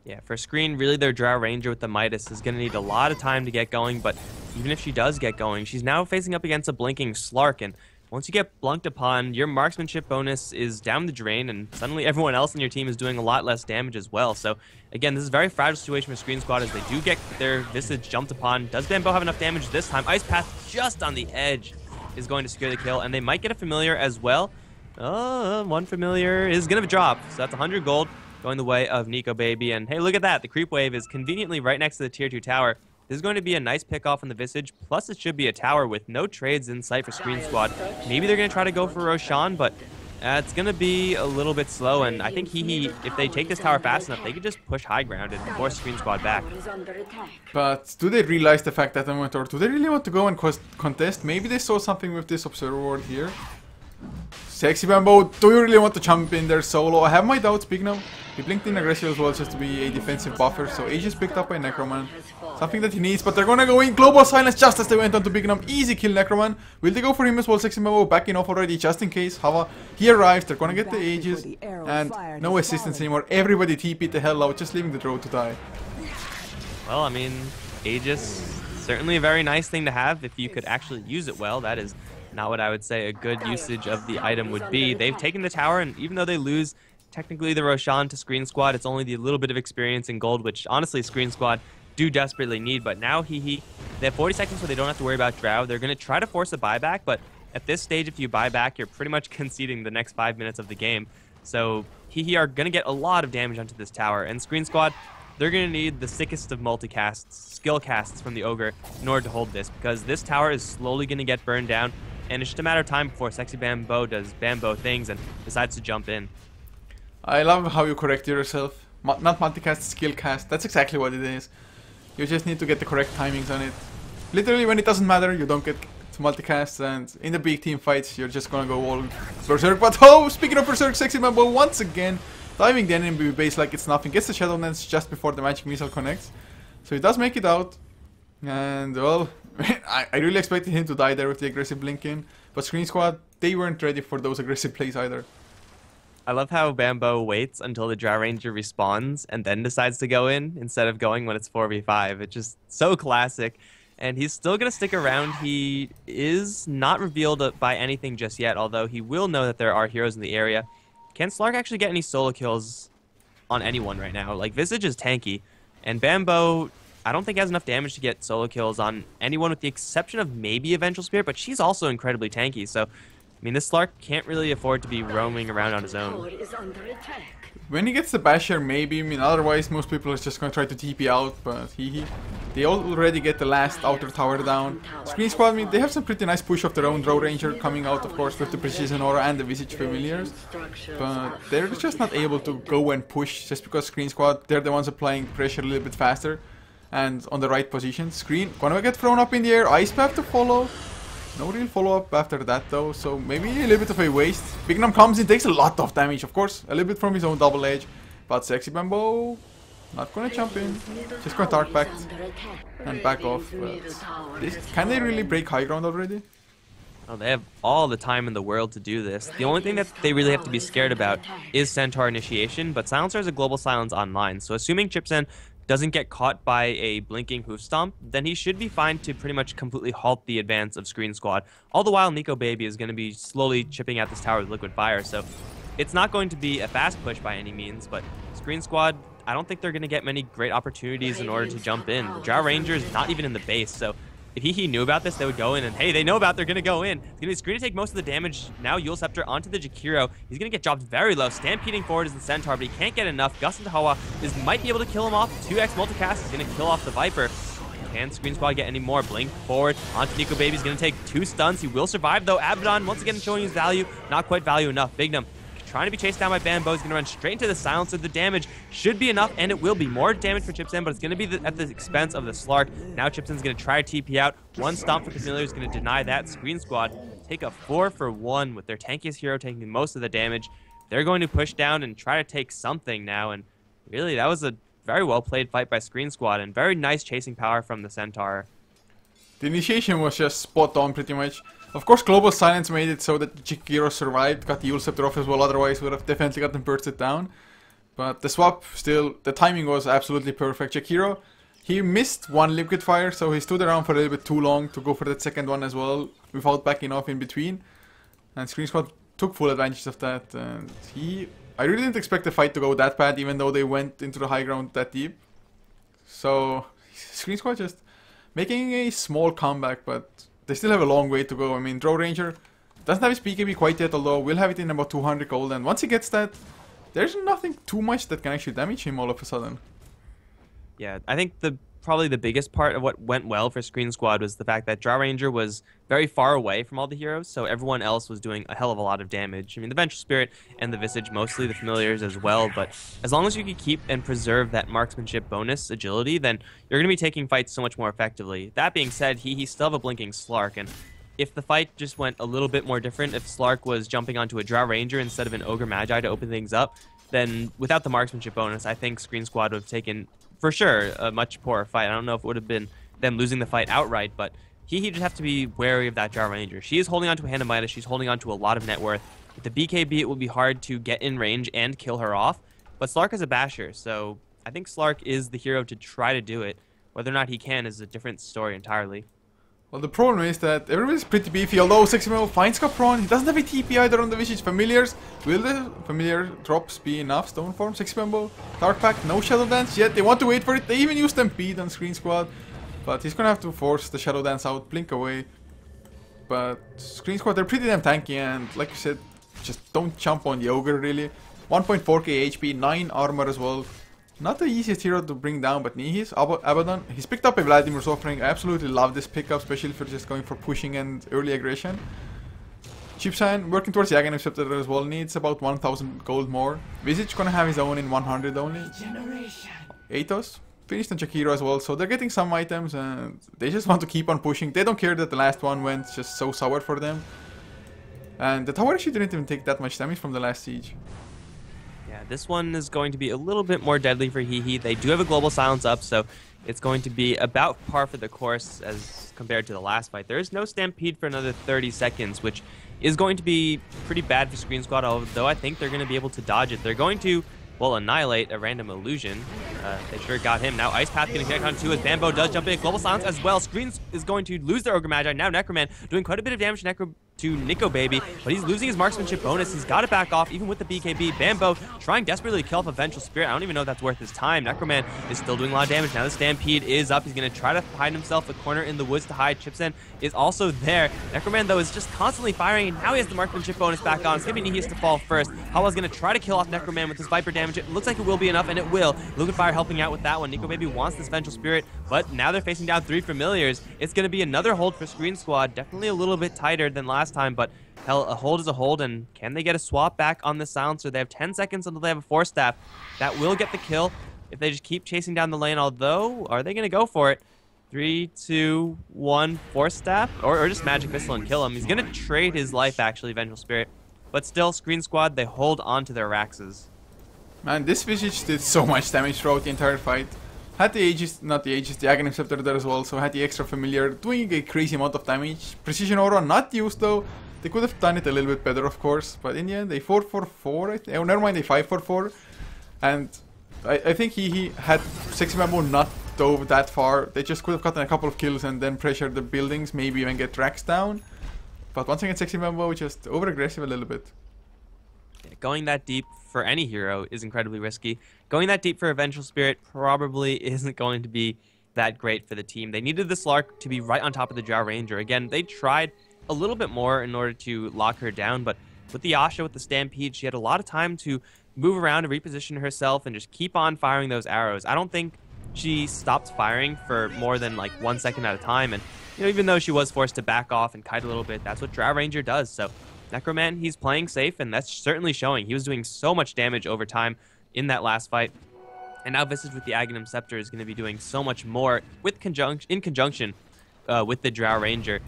Yeah, for Sqreen, really their Drow Ranger with the Midas is going to need a lot of time to get going, but even if she does get going, she's now facing up against a blinking Slark, and once you get blunked upon, your marksmanship bonus is down the drain, and suddenly everyone else in your team is doing a lot less damage as well. So, again, this is a very fragile situation for Sqreen Squad as they do get their Visage jumped upon. Does Bambo have enough damage this time? Ice Path just on the edge is going to secure the kill, and they might get a Familiar as well. One Familiar is going to drop, so that's 100 gold going the way of Nico Baby. And hey, look at that. The creep wave is conveniently right next to the tier 2 tower. This is going to be a nice pick off on the Visage, plus it should be a tower with no trades in sight for Sqreen Squad. Maybe they're going to try to go for Roshan, but it's going to be a little bit slow, and I think HEHE, if they take this tower fast enough, they could just push high ground and force Sqreen Squad back. But do they realize the fact at the moment, or do they really want to go and contest? Maybe they saw something with this Observer Ward here. Sexy Bambo, do you really want to jump in there solo? I have my doubts, Big now. He blinked in aggressive as well just to be a defensive buffer, so Age is picked up by Necroman. Something that he needs, but they're gonna go in. Global Silence just as they went on to Bignum. Easy kill Necroman. Will they go for him as well? Sexy Bambo backing off already just in case. Hava, he arrives, they're gonna get the Aegis, and no assistance anymore. Everybody TP'd the hell out, just leaving the draw to die. Well, I mean, Aegis, certainly a very nice thing to have if you could actually use it well. That is not what I would say a good usage of the item would be. They've taken the tower, and even though they lose technically the Roshan to Sqreen Squad, it's only the little bit of experience in gold, which honestly Sqreen Squad do desperately need. But now HEHE, they have 40 seconds so they don't have to worry about Drow. They're going to try to force a buyback, but at this stage, if you buy back, you're pretty much conceding the next 5 minutes of the game. So HEHE are going to get a lot of damage onto this tower, and Sqreen Squad, they're going to need the sickest of multicasts, skill casts from the Ogre in order to hold this, because this tower is slowly going to get burned down, and it's just a matter of time before Sexy Bambo does Bambo things and decides to jump in. I love how you correct yourself. Not multicast, skill cast. That's exactly what it is. You just need to get the correct timings on it. Literally, when it doesn't matter, you don't get to multicast, and in the big team fights, you're just gonna go all berserk. But oh, speaking of berserk, Sexy Bambo once again diving the enemy base like it's nothing. Gets the Shadow Dance just before the magic missile connects. So he does make it out. And well, I really expected him to die there with the aggressive blink in, but Sqreen Squad, they weren't ready for those aggressive plays either. I love how Bambo waits until the Drow Ranger respawns and then decides to go in instead of going when it's 4v5. It's just so classic. And he's still going to stick around. He is not revealed by anything just yet, although he will know that there are heroes in the area. Can Slark actually get any solo kills on anyone right now? Like, Visage is tanky, and Bambo, I don't think has enough damage to get solo kills on anyone with the exception of maybe Eventual Spirit, but she's also incredibly tanky, so I mean, this Slark can't really afford to be roaming around on his own. When he gets the Basher, maybe. I mean, otherwise, most people are just going to try to TP out, but they already get the last outer tower down. Sqreen Squad, I mean, they have some pretty nice push of their own Drow Ranger coming out, of course, with the Precision Aura and the Visage Familiars. But they're just not able to go and push just because Sqreen Squad, they're the ones applying pressure a little bit faster and on the right position. Sqreen gonna get thrown up in the air, Ice Path to follow. No real follow-up after that though, so maybe a little bit of a waste. Bignum comes in, takes a lot of damage, of course, a little bit from his own double edge. But Sexy Bambo, not gonna jump in, just gonna target back and back off. But can they really break high ground already? Oh, they have all the time in the world to do this. The only thing that they really have to be scared about is Centaur initiation, but Silencer is a global silence online, so assuming Chipsen doesn't get caught by a blinking hoof stomp, then he should be fine to pretty much completely halt the advance of Sqreen Squad. All the while, Nico Baby is going to be slowly chipping at this tower with liquid fire, so it's not going to be a fast push by any means, but Sqreen Squad, I don't think they're going to get many great opportunities in order to jump in. The Drow Ranger is not even in the base, so if HEHE knew about this, they would go in, and hey, they know about they're going to go in. It's going to be Sqreen to take most of the damage. Now Yule Scepter onto the Jakiro. He's going to get dropped very low. Stampeding forward is the Centaur, but he can't get enough. Gus into Hawa might be able to kill him off. 2x multicast is going to kill off the Viper. Can Sqreen Squad get any more? Blink forward onto Nico Baby. He's going to take 2 stuns. He will survive, though. Abaddon, once again, showing his value. Not quite value enough. Bignum trying to be chased down by Bambo. He's going to run straight into the Silencer. The damage should be enough, and it will be. More damage for Chipsen, but it's going to be at the expense of the Slark. Now Chipsen's going to try to TP out. One stomp for the Familiar is going to deny that. Sqreen Squad take a 4-for-1 with their tankiest hero taking most of the damage. They're going to push down and try to take something now, and really, that was a very well-played fight by Sqreen Squad, and very nice chasing power from the Centaur. The initiation was just spot on, pretty much. Of course, Global Silence made it so that Jakiro survived, got the Yule Scepter off as well, otherwise would have definitely gotten bursted down. But the swap, still, the timing was absolutely perfect. Jakiro, he missed one Liquid Fire, so he stood around for a little bit too long to go for that second one as well, without backing off in between. And Sqreen Squad took full advantage of that, and I really didn't expect the fight to go that bad, even though they went into the high ground that deep. So, Sqreen Squad just making a small comeback, but they still have a long way to go. I mean, Drow Ranger doesn't have his BKB quite yet, although we'll have it in about 200 gold, and once he gets that, there's nothing too much that can actually damage him all of a sudden. Yeah, I think probably the biggest part of what went well for Sqreen Squad was the fact that Drow Ranger was very far away from all the heroes, so everyone else was doing a hell of a lot of damage. I mean, the Vengeful Spirit and the Visage, mostly the Familiars as well, but as long as you can keep and preserve that marksmanship bonus agility, then you're going to be taking fights so much more effectively. That being said, he still have a blinking Slark, and if the fight just went a little bit more different, if Slark was jumping onto a Drow Ranger instead of an Ogre Magi to open things up, then without the marksmanship bonus, I think Sqreen Squad would have taken, for sure, a much poorer fight. I don't know if it would have been them losing the fight outright, but HEHE just have to be wary of that Drow Ranger. She is holding on to a Hand of Midas. She's holding on to a lot of net worth. With the BKB, it will be hard to get in range and kill her off, but Slark is a basher, so I think Slark is the hero to try to do it. Whether or not he can is a different story entirely. Well, the problem is that everybody's pretty beefy, although Sexy Bambo finds Capron. He doesn't have a TP either on the Visage Familiars. Will the Familiar drops be enough? Stone Form, Sexy Bambo, Dark Pact, no Shadow Dance yet. They want to wait for it. They even use Stampede on Sqreen Squad. But he's gonna have to force the Shadow Dance out, blink away. But Sqreen Squad, they're pretty damn tanky, and like you said, just don't jump on the Ogre really. 1.4k HP, 9 armor as well. Not the easiest hero to bring down, but Nihis, Abaddon, he's picked up a Vladimir's offering. I absolutely love this pickup, especially if you're just going for pushing and early aggression. Chipsan working towards Yagan Scepter as well, needs about 1000 gold more. Visage gonna have his own in 100 only. Athos finished on Jakiro as well, so they're getting some items and they just want to keep on pushing. They don't care that the last one went just so sour for them. And the tower actually didn't even take that much damage from the last siege. Yeah, this one is going to be a little bit more deadly for HEHE. They do have a global silence up, so it's going to be about par for the course as compared to the last fight. There is no Stampede for another 30 seconds, which is going to be pretty bad for Sqreen Squad, although I think they're going to be able to dodge it. They're going to, well, annihilate a random illusion. They sure got him. Now Ice Path getting connected on 2 as Bambo does jump in. Global Silence as well. Sqreen is going to lose their Ogre Magi. Now Necroman doing quite a bit of damage to Nico Baby, but he's losing his marksmanship bonus. He's got to back off, even with the BKB. Bambo trying desperately to kill off a Vengeful Spirit. I don't even know if that's worth his time. Necroman is still doing a lot of damage. Now the Stampede is up. He's going to try to find himself a corner in the woods to hide. Chipsen is also there. Necroman, though, is just constantly firing, and now he has the marksmanship bonus back on. It's going to be Nihis to fall first. Hawa's going to try to kill off Necroman with his Viper damage. It looks like it will be enough, and it will. Liquid Fire helping out with that one. Nico Baby wants this Vengeful Spirit, but now they're facing down 3 Familiars. It's going to be another hold for Sqreen Squad. Definitely a little bit tighter than last time, but hell, a hold is a hold, and can they get a swap back on the Silencer? They have 10 seconds until they have a Force Staff. That will get the kill if they just keep chasing down the lane, although, are they going to go for it? 3, 2, 1, Force Staff? Or just Magic Missile and kill him. He's going to trade his life, actually, Vengeful Spirit. But still, Sqreen Squad, they hold on to their Raxes. Man, this Visage did so much damage throughout the entire fight. Had the Aegis, not the Aegis, the Aghanim Scepter there as well, so had the extra Familiar, doing a crazy amount of damage. Precision Aura not used though. They could have done it a little bit better, of course, but in the end, they 4-4-4. Oh, never mind, they 5-4-4. And I think he had Sexy Bamboo not dove that far. They just could have gotten a couple of kills and then pressure the buildings, maybe even get Drax down. But once again, Sexy Bamboo just over-aggressive a little bit. Going that deep for any hero is incredibly risky. Going that deep for a Vengeful Spirit probably isn't going to be that great for the team. They needed the Slark to be right on top of the Drow Ranger. Again, they tried a little bit more in order to lock her down, but with the Asha, with the Stampede, she had a lot of time to move around and reposition herself and just keep on firing those arrows. I don't think she stopped firing for more than like 1 second at a time, and even though she was forced to back off and kite a little bit, that's what Drow Ranger does. So Necroman, he's playing safe, and that's certainly showing. He was doing so much damage over time in that last fight, and now Visage with the Aghanim Scepter is going to be doing so much more with in conjunction with the Drow Ranger.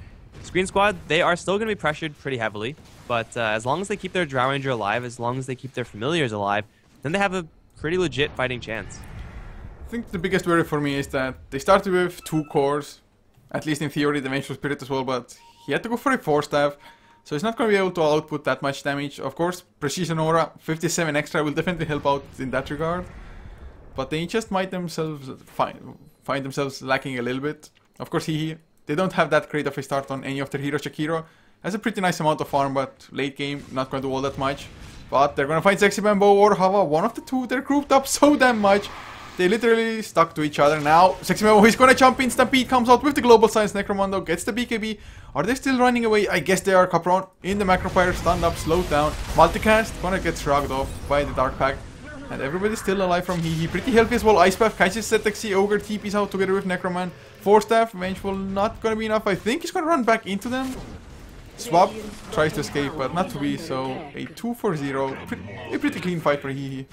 Sqreen Squad, they are still going to be pressured pretty heavily, but as long as they keep their Drow Ranger alive, as long as they keep their Familiars alive, then they have a pretty legit fighting chance. I think the biggest worry for me is that they started with 2 cores, at least in theory, the Vengeful Spirit as well, but he had to go for a Force Staff, so he's not going to be able to output that much damage. Of course, Precision Aura, 57 extra will definitely help out in that regard, but they just might themselves find themselves lacking a little bit. Of course, they don't have that great of a start on any of their heroes. Shakiro has a pretty nice amount of farm, but late game, not going to do all that much. But they're going to find Sexy Bamboo or Hava, one of the two. They're grouped up so damn much. They literally stuck to each other. Now, Sexy Bamboo, he's going to jump in. Stampede comes out with the Global Science. Necromondo gets the BKB. Are they still running away? I guess they are. Capron in the Macrofire, stunned up, slowed down. Multicast, gonna get shrugged off by the Dark Pact. And everybody's still alive from HEHE. Pretty healthy as well. Ice Path catches Setexi. Ogre TP's out together with Necroman. Force Staff, Vengeful, not gonna be enough. I think he's gonna run back into them. Swap tries to escape, but not to be, so a 2-4-0. A pretty clean fight for HEHE.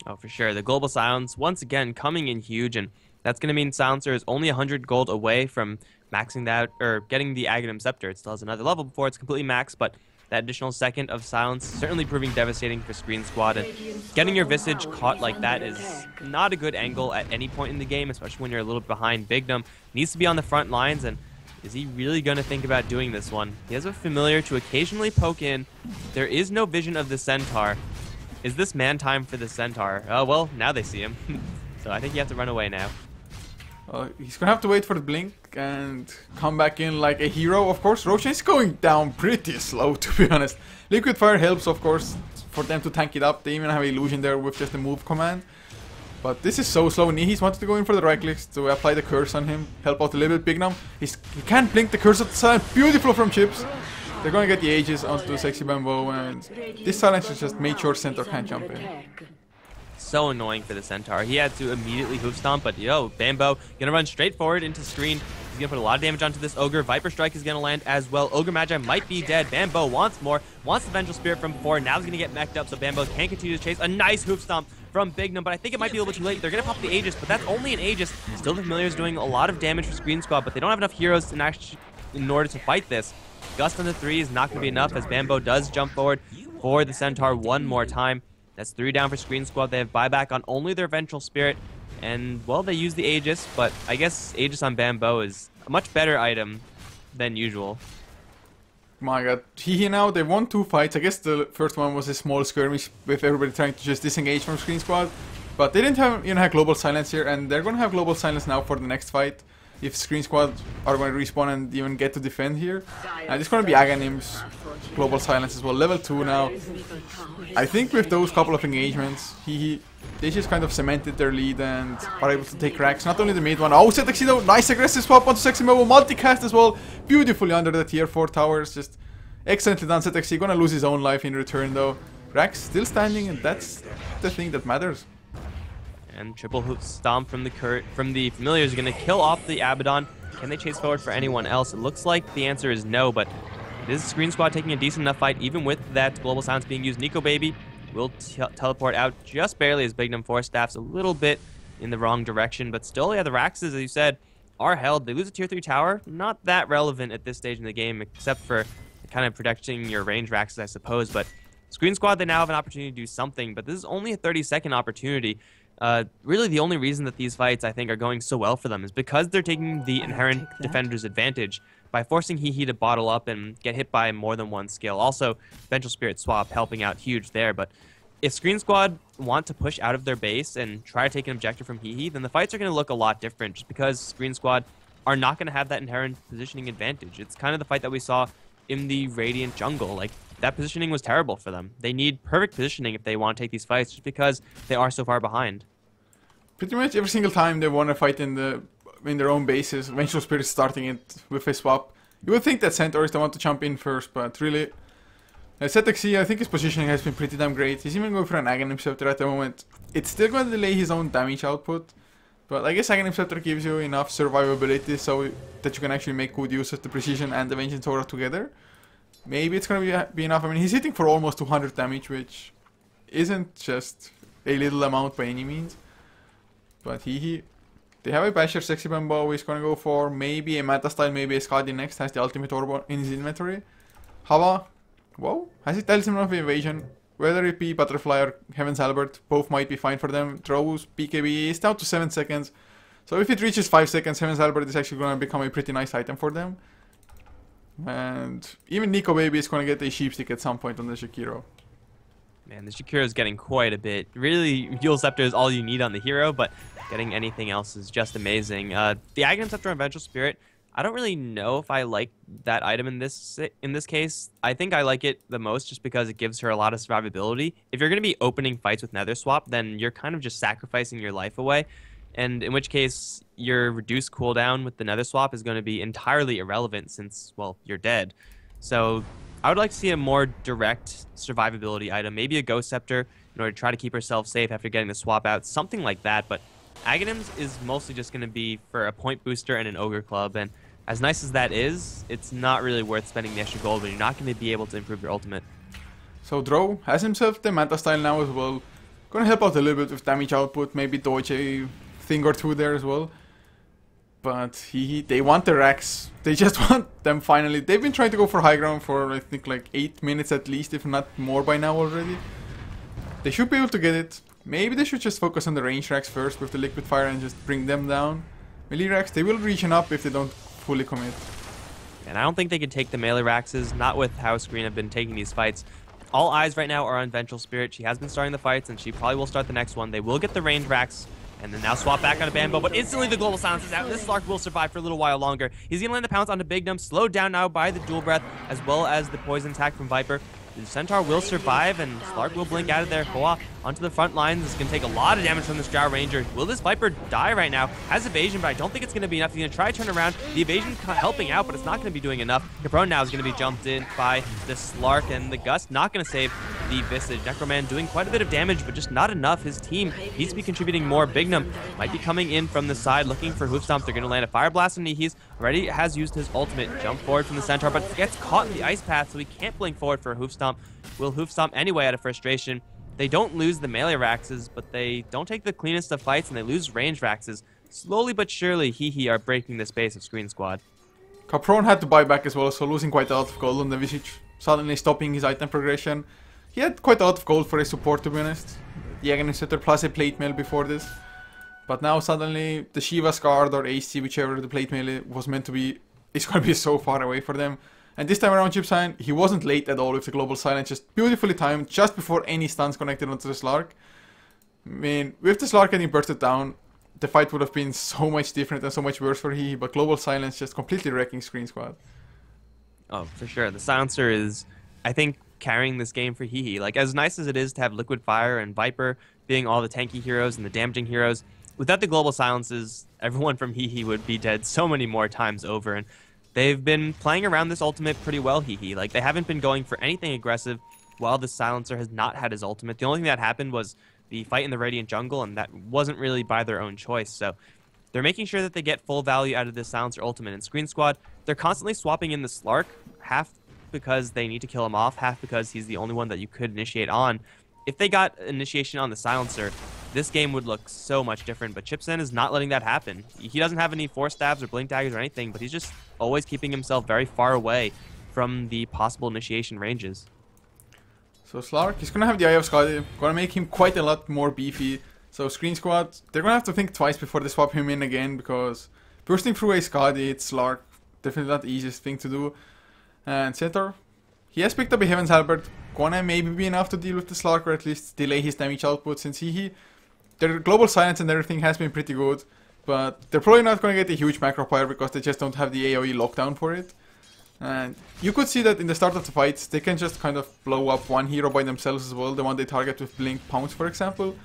Oh, for sure. The Global Silence, once again, coming in huge, and that's going to mean Silencer is only 100 gold away from maxing that, or getting the Aghanim Scepter. It still has another level before it's completely maxed, but that additional second of Silence certainly proving devastating for Sqreen Squad, and getting your Visage caught like that is not a good angle at any point in the game, especially when you're a little behind. Bignum needs to be on the front lines, and is he really going to think about doing this one? He has a Familiar to occasionally poke in. There is no vision of the Centaur. Is this man time for the Centaur? Oh, well, now they see him. So I think you have to run away now. He's gonna have to wait for the blink and come back in like a hero, of course. Roshan is going down pretty slow, to be honest. Liquid Fire helps, of course, for them to tank it up. They even have Illusion there with just a move command. But this is so slow. Nihis wanted to go in for the right clicks to apply the curse on him. Help out a little bit. Bignum, he can't blink the curse at the side. Beautiful from Chips. They're going to get the Aegis onto Sexy Bamboo, and this silence just made sure Centaur can't jump in. So annoying for the Centaur. He had to immediately hoof stomp, but Bambo gonna run straight forward into Sqreen. He's gonna put a lot of damage onto this Ogre. Viper Strike is gonna land as well. Ogre Magi might be dead. Bambo wants more, wants the Vengeful Spirit from before. Now he's gonna get mech'd up, so Bambo can't continue to chase. A nice hoof stomp from Bignum, but I think it might be a little bit too late. They're gonna pop the Aegis, but that's only an Aegis. Still, the Familiar's doing a lot of damage for Sqreen Squad, but they don't have enough heroes in order to fight this. Gust on the 3 is not going to be enough, as Bambo does jump forward for the Centaur one more time. That's 3 down for Sqreen Squad. They have buyback on only their Vengeful Spirit, And, well, they use the Aegis, but I guess Aegis on Bamboo is a much better item than usual. My god. HEHE now, they won 2 fights. I guess the first one was a small skirmish with everybody trying to just disengage from Sqreen Squad. But they didn't have, have global silence here, and they're gonna have global silence now for the next fight. If Sqreen Squad are going to respawn and even get to defend here. And it's going to be Aghanim's global silence as well. Level 2 now. I think with those couple of engagements, they just kind of cemented their lead and are able to take cracks. Not only the mid one. Oh, Tuxedo, nice aggressive swap onto Sexy Mobile. Multicast as well. Beautifully under the tier 4 towers. Just excellently done. Sexy gonna lose his own life in return though. Rax still standing, and that's the thing that matters. And triple hoof stomp from the familiars are going to kill off the Abaddon. Can they chase forward for anyone else? It looks like the answer is no, but it is Sqreen Squad taking a decent enough fight, even with that global silence being used. Nico Baby will teleport out just barely as Bignum Force Staff's a little bit in the wrong direction, but still, yeah, the Raxes, as you said, are held. They lose a tier 3 tower. Not that relevant at this stage in the game, except for kind of protecting your range Raxes, I suppose, but Sqreen Squad, they now have an opportunity to do something, but this is only a 30-second opportunity. Really, the only reason that these fights, I think, are going so well for them is because they're taking the inherent defender's advantage by forcing HEHE to bottle up and get hit by more than one skill. Also, Vengeful Spirit swap helping out huge there, but if Sqreen Squad want to push out of their base and try to take an objective from HEHE, then the fights are going to look a lot different just because Sqreen Squad are not going to have that inherent positioning advantage. It's kind of the fight that we saw in the Radiant jungle. Like, that positioning was terrible for them. They need perfect positioning if they want to take these fights just because they are so far behind. Pretty much every single time they want to fight in their own bases, Vengeful Spirit starting it with a swap. You would think that Centaur is the one to jump in first, but really, ZXC, I think his positioning has been pretty damn great. He's even going for an Aghanim Scepter at the moment. It's still going to delay his own damage output, but I guess Aghanim Scepter gives you enough survivability so that you can actually make good use of the precision and the Vengeance Aura together. Maybe it's going to be enough. I mean, he's hitting for almost 200 damage, which isn't just a little amount by any means. But they have a Basher, Sexy Bamboo. He's going to go for maybe a Meta Style, maybe a Skadi next. Has the ultimate orb in his inventory. Hava, whoa, has it tells him of evasion. Whether it be Butterfly or Heaven's Albert, both might be fine for them. Throws, BKB is down to 7 seconds. So if it reaches 5 seconds, Heaven's Albert is actually going to become a pretty nice item for them. And even Nico Baby is going to get a sheepstick at some point on the Shakiro. Man, the Shakiro is getting quite a bit. Really, Dual Scepter is all you need on the hero, but getting anything else is just amazing. The Aghanim Scepter and Vengeful Spirit, I don't really know if I like that item in this case. I think I like it the most just because it gives her a lot of survivability. If you're going to be opening fights with Nether Swap, then you're kind of just sacrificing your life away. And in which case, your reduced cooldown with the Nether Swap is going to be entirely irrelevant since, well, you're dead. So I would like to see a more direct survivability item, maybe a Ghost Scepter in order to try to keep herself safe after getting the swap out, something like that. But Aghanim's is mostly just going to be for a point booster and an Ogre Club, and as nice as that is, it's not really worth spending the extra gold when you're not going to be able to improve your ultimate. So Drow has himself the Manta Style now as well. Gonna help out a little bit with damage output, maybe dodge a thing or two there as well. But they want the racks. They just want them finally. They've been trying to go for high ground for I think like 8 minutes at least, if not more by now already. They should be able to get it. Maybe they should just focus on the range racks first with the liquid fire and just bring them down. Melee racks, they will region up if they don't fully commit. And I don't think they can take the melee Raxes, not with how Sqreen have been taking these fights. All eyes right now are on Vengeful Spirit. She has been starting the fights, and she probably will start the next one. They will get the range Rax, and then now swap back onto Bamboo, but instantly the global silence is out. This Slark will survive for a little while longer. He's going to land the pounce onto Bignum, slowed down now by the dual breath, as well as the poison attack from Viper. The Centaur will survive, and Slark will blink out of there. HOA onto the front lines. This is going to take a lot of damage from this Drow Ranger. Will this Viper die right now? Has evasion, but I don't think it's going to be enough. He's going to try to turn around. The evasion helping out, but it's not going to be doing enough. Capron now is going to be jumped in by the Slark, and the Gust not going to save the Visage. Necroman doing quite a bit of damage, but just not enough. His team needs to be contributing more. Bignum might be coming in from the side, looking for Hoof Stomp. They're going to land a Fire Blast on He's already has used his ultimate. Jump forward from the Centaur, but gets caught in the ice path, so he can't blink forward for a Hoof Stomp. Will Hoof Stomp anyway out of frustration. They don't lose the melee Raxes, but they don't take the cleanest of fights, and they lose range Raxes. Slowly but surely, HEHE are breaking the space of Sqreen Squad. Capron had to buy back as well, so losing quite a lot of gold on the Visage, suddenly stopping his item progression. He had quite a lot of gold for a support, to be honest. The Aghanim Scepter plus a plate mail before this. But now suddenly the Shiva's guard or AC, whichever the plate melee was meant to be, is going to be so far away for them. And this time around, Chipsign, he wasn't late at all with the global silence, just beautifully timed, just before any stuns connected onto the Slark. I mean, with the Slark getting bursted down, the fight would have been so much different and so much worse for HEHE, but global silence just completely wrecking Sqreen Squad. Oh, for sure. The silencer is, I think, carrying this game for HEHE. Like, as nice as it is to have Liquid Fire and Viper being all the tanky heroes and the damaging heroes, without the global silences, everyone from HEHE would be dead so many more times over. And they've been playing around this ultimate pretty well, HEHE. Like, they haven't been going for anything aggressive while the silencer has not had his ultimate. The only thing that happened was the fight in the Radiant jungle, and that wasn't really by their own choice. So they're making sure that they get full value out of this silencer ultimate. In Sqreen Squad, they're constantly swapping in the Slark, half because they need to kill him off, half because he's the only one that you could initiate on. If they got initiation on the silencer, this game would look so much different, but Chipsen is not letting that happen. He doesn't have any force stabs or blink daggers or anything, but he's just always keeping himself very far away from the possible initiation ranges. So Slark, he's gonna have the Eye of Skadi, gonna make him quite a lot more beefy. So Sqreen Squad, they're gonna have to think twice before they swap him in again, because bursting through a Skadi, it's Slark, definitely not the easiest thing to do. And Centaur, he has picked up a Heaven's Halberd, gonna maybe be enough to deal with the Slark, or at least delay his damage output, since their global silence and everything has been pretty good, but they're probably not gonna get a huge macro fire because they just don't have the AoE lockdown for it. And you could see that in the start of the fights, they can just kind of blow up one hero by themselves as well, the one they target with Blink Pounce, for example.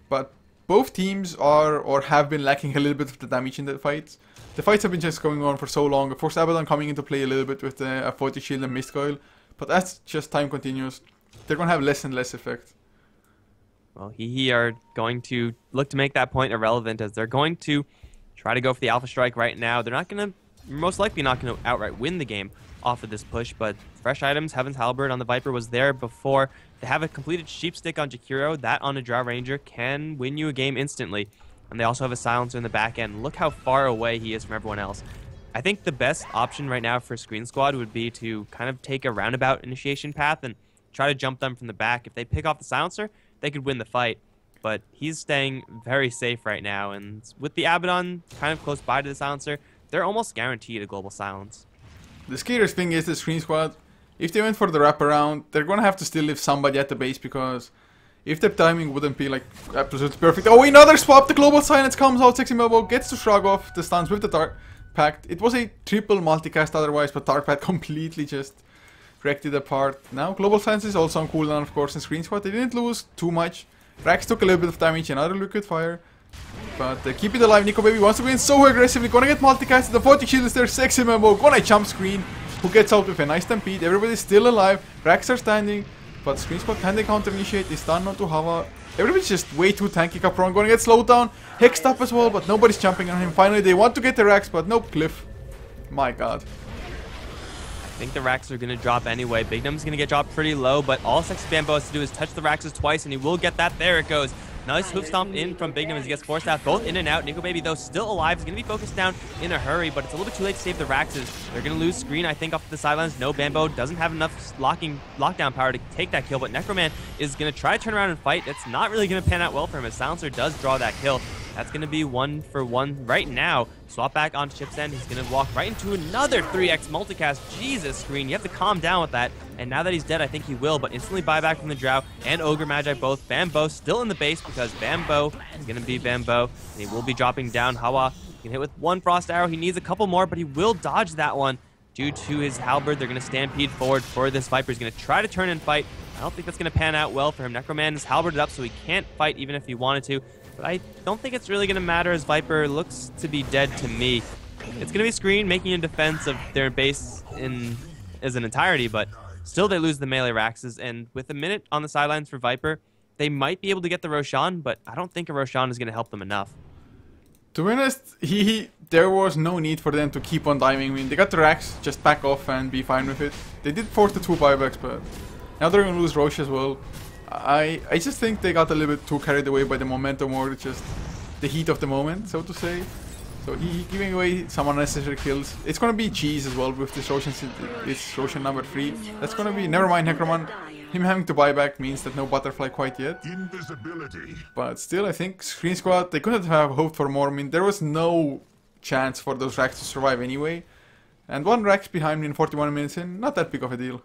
But both teams are or have been lacking a little bit of the damage in the fights. The fights have been just going on for so long. Of course, Abaddon coming into play a little bit with the 40 shield and Mist Coil, but as just time continues, they're going to have less and less effect. Well, HEHE are going to look to make that point irrelevant, as they're going to try to go for the Alpha Strike right now. They're not going to, most likely not going to outright win the game off of this push, but fresh items, Heaven's Halberd on the Viper was there before. They have a completed Sheep Stick on Jakiro. That on a Drow Ranger can win you a game instantly. And they also have a silencer in the back end. Look how far away he is from everyone else. I think the best option right now for Sqreen Squad would be to kind of take a roundabout initiation path and try to jump them from the back. If they pick off the silencer, they could win the fight. But he's staying very safe right now. And with the Abaddon kind of close by to the silencer, they're almost guaranteed a global silence. The scariest thing is the Sqreen Squad, if they went for the wraparound, they're gonna have to still leave somebody at the base, because if their timing wouldn't be like absolutely perfect. Oh, another swap! The global silence comes out, Sexy Melbow gets to shrug off the stuns with the Dark Pact. It was a triple multicast otherwise, but Dark Pact completely just wrecked it apart. Now global silence is also on cooldown, of course, in Sqreen Squad. They didn't lose too much. Rax took a little bit of damage, another Liquid Fire. But they keep it alive. Nico Baby wants to go in so aggressively. Gonna get multicast. The 40 shield is there. Sexy Membo gonna jump Sqreen, who gets out with a nice stampede. Everybody's still alive. Rax are standing. But Sqreen Squad, can they counter initiate? They stun onto Hava. Everybody's just way too tanky. Capron gonna get slowed down. Hexed up as well, but nobody's jumping on him. Finally, they want to get the Rax, but nope, Cliff. My god. I think the Rax are going to drop anyway. Bignum's going to get dropped pretty low, but all Sexy Bambo has to do is touch the Raxes twice, and he will get that. There it goes. Nice hoof stomp in from Bignum as he gets Force Staff both in and out. Nico Baby, though, still alive. He's going to be focused down in a hurry, but it's a little bit too late to save the Raxes. They're going to lose Sqreen, I think, off the sidelines. No, Bambo doesn't have enough lockdown power to take that kill, but Necroman is going to try to turn around and fight. It's not really going to pan out well for him, as Silencer does draw that kill. That's going to be 1-for-1 right now. Swap back onto Chip's End. He's going to walk right into another 3x multicast. Jesus, Sqreen, you have to calm down with that. And now that he's dead, I think he will, but instantly buy back from the Drow and Ogre Magi both. Bambo still in the base, because Bambo is going to be Bambo, and he will be dropping down. Hawa can hit with one Frost Arrow. He needs a couple more, but he will dodge that one due to his Halberd. They're going to stampede forward for this Viper. He's going to try to turn and fight. I don't think that's going to pan out well for him. Necroman is halberded up, so he can't fight even if he wanted to. But I don't think it's really going to matter, as Viper looks to be dead to me. It's going to be Sqreen making a defense of their base as an entirety, but still they lose the melee Raxes. And with a minute on the sidelines for Viper, they might be able to get the Roshan, but I don't think a Roshan is going to help them enough. To be honest, there was no need for them to keep on diving. I mean, they got the Rax, just back off and be fine with it. They did force the 2 buybacks, but now they're going to lose Roche as well. I just think they got a little bit too carried away by the momentum, or just the heat of the moment, so to say. So he giving away some unnecessary kills. It's gonna be cheese as well with this Roshan. It's Roshan number 3. That's gonna be, never mind Necromon. him having to buy back means that no butterfly quite yet. Invisibility. But still, I think Sqreen Squad, they couldn't have hoped for more. I mean, there was no chance for those racks to survive anyway. And one rack's behind me in 41 minutes in, not that big of a deal.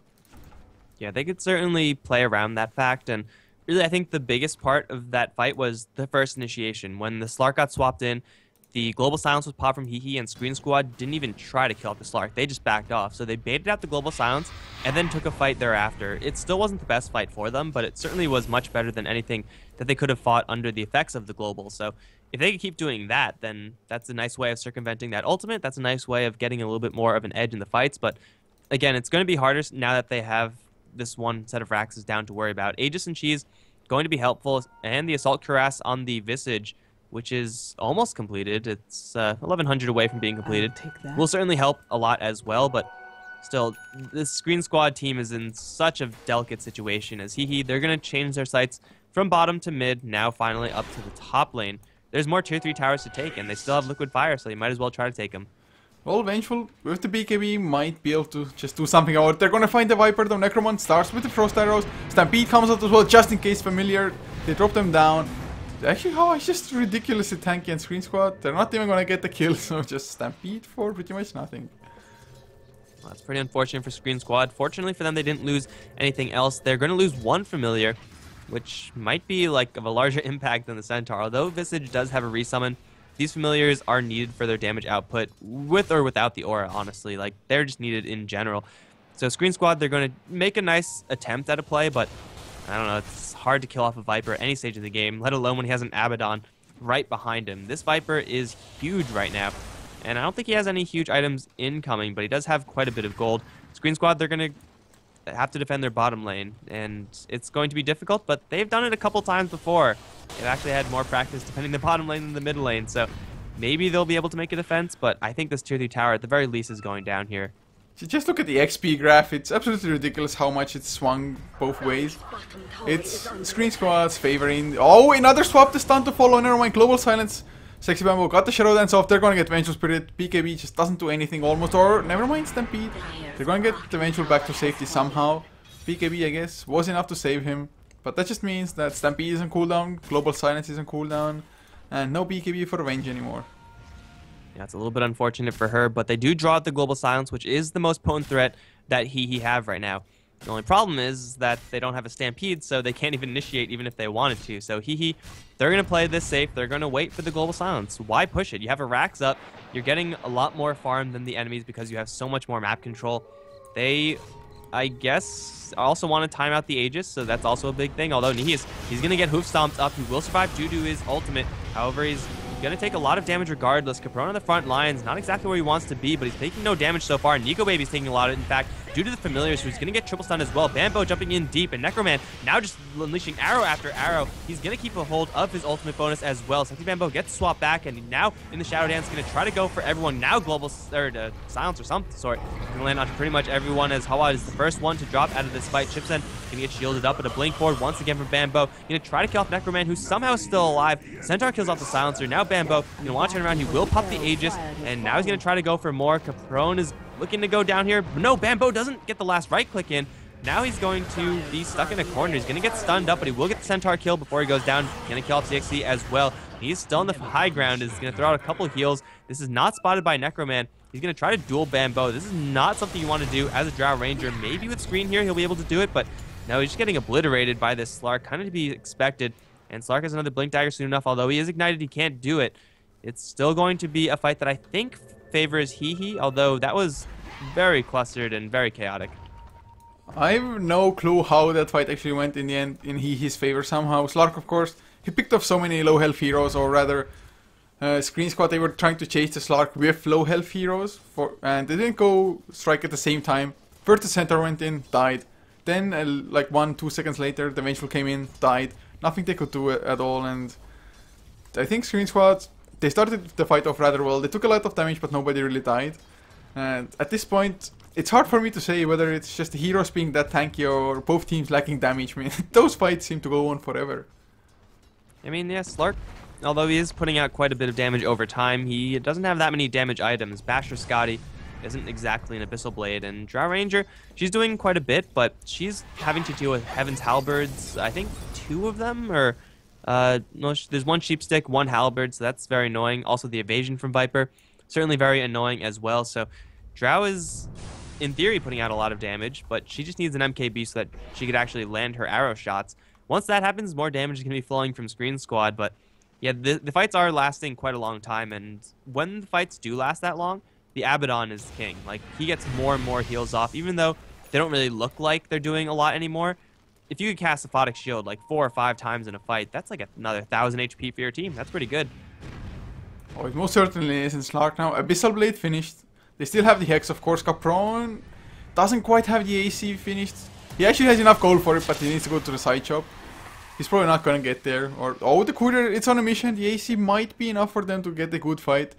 Yeah, they could certainly play around that fact, and really I think the biggest part of that fight was the first initiation. When the Slark got swapped in, the global silence was popped from HEHE, and Sqreen Squad didn't even try to kill off the Slark. They just backed off. So they baited out the global silence and then took a fight thereafter. It still wasn't the best fight for them, but it certainly was much better than anything that they could have fought under the effects of the global. So if they could keep doing that, then that's a nice way of circumventing that ultimate. That's a nice way of getting a little bit more of an edge in the fights. But again, it's going to be harder now that they have this one set of racks is down to worry about. Aegis and Cheese going to be helpful, and the Assault Cuirass on the Visage, which is almost completed. It's 1100 away from being completed. Will certainly help a lot as well, but still, this Sqreen Squad team is in such a delicate situation as HEHE. They're going to change their sights from bottom to mid, now finally up to the top lane. There's more tier 3 towers to take, and they still have Liquid Fire, so you might as well try to take them. Well, Vengeful with the BKB might be able to just do something about it. They're gonna find the Viper, though. Necromon starts with the Frost Arrows. Stampede comes out as well, just in case familiar. They drop them down. Actually, oh, it's just ridiculously tanky and Sqreen Squad. They're not even gonna get the kill, so just Stampede for pretty much nothing. Well, that's pretty unfortunate for Sqreen Squad. Fortunately for them, they didn't lose anything else. They're gonna lose one familiar, which might be like of a larger impact than the Centaur. Although Visage does have a resummon, these familiars are needed for their damage output, with or without the aura, honestly. Like, they're just needed in general. So Sqreen Squad, they're going to make a nice attempt at a play, but I don't know, it's hard to kill off a Viper at any stage of the game, let alone when he has an Abaddon right behind him. This Viper is huge right now, and I don't think he has any huge items incoming, but he does have quite a bit of gold. Sqreen Squad, they're going to have to defend their bottom lane, and it's going to be difficult, but they've done it a couple times before. They've actually had more practice defending the bottom lane than the mid lane, so maybe they'll be able to make a defense, but I think this tier 3 tower at the very least is going down here. Just look at the XP graph. It's absolutely ridiculous how much it's swung both ways. It's Sqreen Squad's favoring. Oh, another swap, the stun to follow. Never mind, Global Silence. Sexy Bamboo got the Shadow Dance off. They're going to get Vengeful Spirit. BKB just doesn't do anything almost. Or never mind, Stampede. They're going to get the Vengeful back to safety somehow. BKB, I guess, was enough to save him. But that just means that Stampede is on cooldown, Global Silence is on cooldown, and no BKB for Revenge anymore. Yeah, it's a little bit unfortunate for her, but they do draw out the Global Silence, which is the most potent threat that HEHE have right now. The only problem is that they don't have a Stampede, so they can't even initiate even if they wanted to. So HEHE, they're going to play this safe. They're going to wait for the Global Silence. Why push it? You have a Rax up. You're getting a lot more farm than the enemies because you have so much more map control. They, I guess, also want to time out the Aegis, so that's also a big thing. Although he's going to get Hoof Stomped up. He will survive due to his ultimate. However, he's going to take a lot of damage regardless. Caprone on the front lines, not exactly where he wants to be, but he's taking no damage so far. Nico Baby's taking a lot of it. In fact, due to the familiars, who's going to get triple stun as well. Bambo jumping in deep, and Necroman now just unleashing arrow after arrow. He's going to keep a hold of his ultimate bonus as well. Sexy Bambo gets swapped back, and now in the Shadow Dance, going to try to go for everyone. Now Global Silence or some sort. Going to land on pretty much everyone as Hawa is the first one to drop out of this fight. Chipsen going to get shielded up, but a blink forward once again from Bambo. Going to try to kill off Necroman, who's somehow still alive. Centaur kills off the Silencer. Now Bambo going to want to turn around. He will pop the Aegis, and now he's going to try to go for more. Caprone is looking to go down here. No, Bambo doesn't get the last right click in. Now he's going to be stuck in a corner. He's going to get stunned up, but he will get the Centaur kill before he goes down. Going to kill off CXC as well. He's still on the high ground. He's going to throw out a couple of heals. This is not spotted by Necroman. He's going to try to duel Bambo. This is not something you want to do as a Drow Ranger. Maybe with Sqreen here, he'll be able to do it, but no, he's just getting obliterated by this Slark. Kind of to be expected. And Slark has another Blink Dagger soon enough. Although he is ignited, he can't do it. It's still going to be a fight that I think favors HEHE, although that was very clustered and very chaotic. I have no clue how that fight actually went in the end in his favor somehow. Slark, of course, he picked up so many low health heroes, or rather, Sqreen Squad, they were trying to chase the Slark with low health heroes, and they didn't go strike at the same time. First the Centaur went in, died. Then, like 1-2 seconds later, the Vengeful came in, died. Nothing they could do at all, and I think Sqreen Squad, they started the fight off rather well. They took a lot of damage, but nobody really died. And at this point, it's hard for me to say whether it's just the heroes being that tanky or both teams lacking damage. I mean, those fights seem to go on forever. I mean, yeah, Slark, although he is putting out quite a bit of damage over time, he doesn't have that many damage items. Basher Scotty isn't exactly an Abyssal Blade, and Drow Ranger, she's doing quite a bit, but she's having to deal with Heaven's Halberds, I think 2 of them, or no, there's 1 Sheepstick, 1 Halberd, so that's very annoying. Also the evasion from Viper, certainly very annoying as well. So Drow is, in theory, putting out a lot of damage, but she just needs an MKB so that she could actually land her arrow shots. Once that happens, more damage is going to be flowing from Sqreen Squad, but yeah, the fights are lasting quite a long time, and when the fights do last that long, the Abaddon is king. Like, he gets more and more heals off, even though they don't really look like they're doing a lot anymore. If you could cast Aphotic Shield like 4 or 5 times in a fight, that's like another 1,000 HP for your team. That's pretty good. Oh, it most certainly is in Slark now. Abyssal Blade finished. They still have the Hex, of course. Capron doesn't quite have the AC finished. He actually has enough gold for it, but he needs to go to the side shop. He's probably not going to get there. Or oh, the courier, it's on a mission. The AC might be enough for them to get a good fight.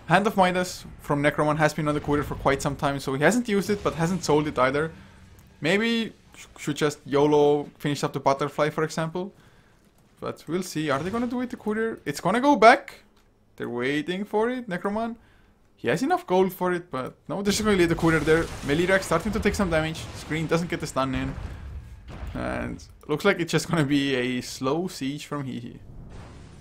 Hand of Midas from Necroman has been on the courier for quite some time, so he hasn't used it, but hasn't sold it either. Maybe should just YOLO finish up the Butterfly, for example. But we'll see. Are they going to do it, the courier? It's going to go back. They're waiting for it, Necroman. He has enough gold for it, but no, they're just going to leave the courier there. Melirak starting to take some damage. Sqreen doesn't get the stun in. And looks like it's just going to be a slow siege from HEHE.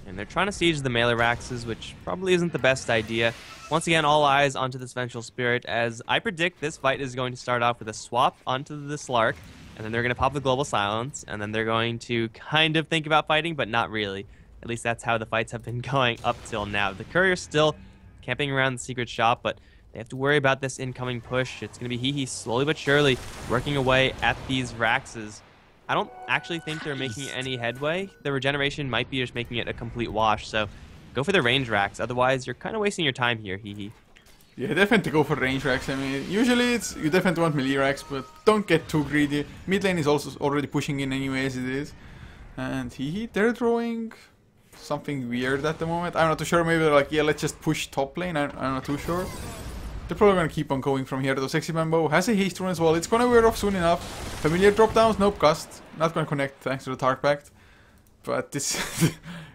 And they're trying to siege the melee Raxes, which probably isn't the best idea. Once again, all eyes onto this Vengeful Spirit, as I predict this fight is going to start off with a swap onto the Slark, and then they're going to pop the Global Silence, and then they're going to kind of think about fighting, but not really. At least that's how the fights have been going up till now. The Courier's still camping around the secret shop, but they have to worry about this incoming push. It's going to be HEHE slowly but surely working away at these Raxes. I don't actually think they're making any headway. The regeneration might be just making it a complete wash, so go for the range racks. Otherwise, you're kind of wasting your time here, HEHE. Yeah, definitely go for range racks. I mean, usually it's you definitely want melee racks, but don't get too greedy. Mid lane is also already pushing in anyway as it is. And HEHE, they're throwing something weird at the moment. I'm not too sure. Maybe they're like, yeah, let's just push top lane. I'm not too sure. They're probably going to keep on going from here. The Sexy Bamboo has a haste rune as well. It's going to wear off soon enough. Familiar drop downs, nope, cast. Not going to connect thanks to the Tark Pact. But this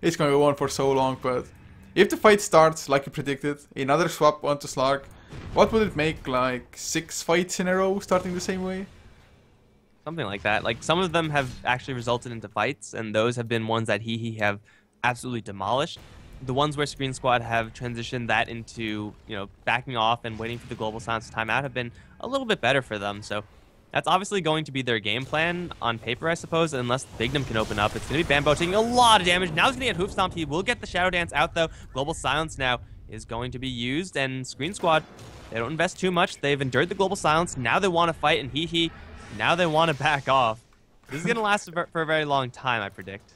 it's going to go on for so long. But if the fight starts like you predicted, another swap onto Slark, what would it make? Like 6 fights in a row starting the same way? Something like that. Like, some of them have actually resulted into fights, and those have been ones that HEHE have absolutely demolished. The ones where Sqreen Squad have transitioned that into, you know, backing off and waiting for the Global Silence timeout have been a little bit better for them. So that's obviously going to be their game plan on paper, I suppose, unless Bignum can open up. It's going to be Bambo taking a lot of damage. Now he's going to get Hoof Stomped. He will get the Shadow Dance out, though. Global Silence now is going to be used, and Sqreen Squad, they don't invest too much. They've endured the Global Silence. Now they want to fight, and HEHE, now they want to back off. This is going to last for a very long time, I predict.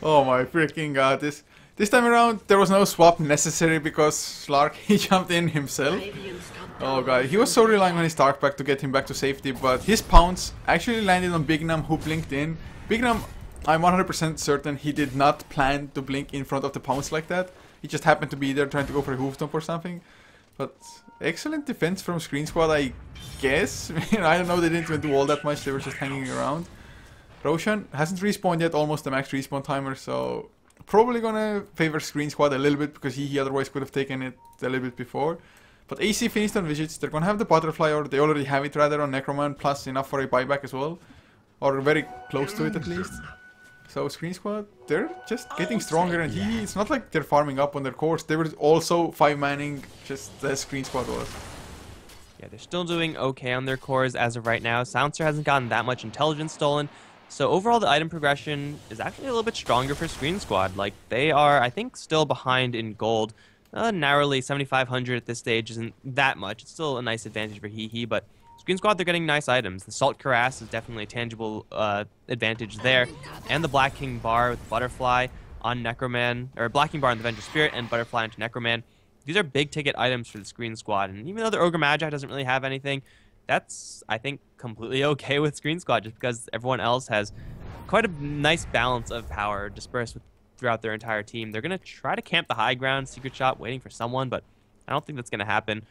Oh my freaking god, this time around there was no swap necessary because Slark, he jumped in himself. Oh god, he was so relying on his Tark Pact to get him back to safety, but his pounce actually landed on Bignum, who blinked in. Bignum, I'm 100% certain he did not plan to blink in front of the pounce like that. He just happened to be there trying to go for a hoof stomp or something. But excellent defense from Sqreen Squad, I guess. I don't know, they didn't even do all that much, they were just hanging around. Roshan hasn't respawned yet, almost the max respawn timer, so probably gonna favor Sqreen Squad a little bit because he otherwise could have taken it a little bit before. But AC finished on Visits, they're gonna have the Butterfly, or they already have it rather, on Necroman, plus enough for a buyback as well. Or very close to it at least. So Sqreen Squad, they're just getting stronger, and it's not like they're farming up on their cores, they were also 5-manning just as Sqreen Squad was. Yeah, they're still doing okay on their cores as of right now. Silencer hasn't gotten that much intelligence stolen. So overall, the item progression is actually a little bit stronger for Sqreen Squad. Like, they are, I think, still behind in gold. Narrowly, 7,500 at this stage isn't that much. It's still a nice advantage for HEHE, but Sqreen Squad, they're getting nice items. The Salt Cuirass is definitely a tangible advantage there. And the Black King Bar with Butterfly on Necroman, or Black King Bar on the Vengeful Spirit and Butterfly onto Necroman. These are big ticket items for the Sqreen Squad. And even though the Ogre Magi doesn't really have anything, that's, I think, completely okay with Sqreen Squad, just because everyone else has quite a nice balance of power dispersed throughout their entire team. They're going to try to camp the high ground, secret shot, waiting for someone, but I don't think that's going to happen.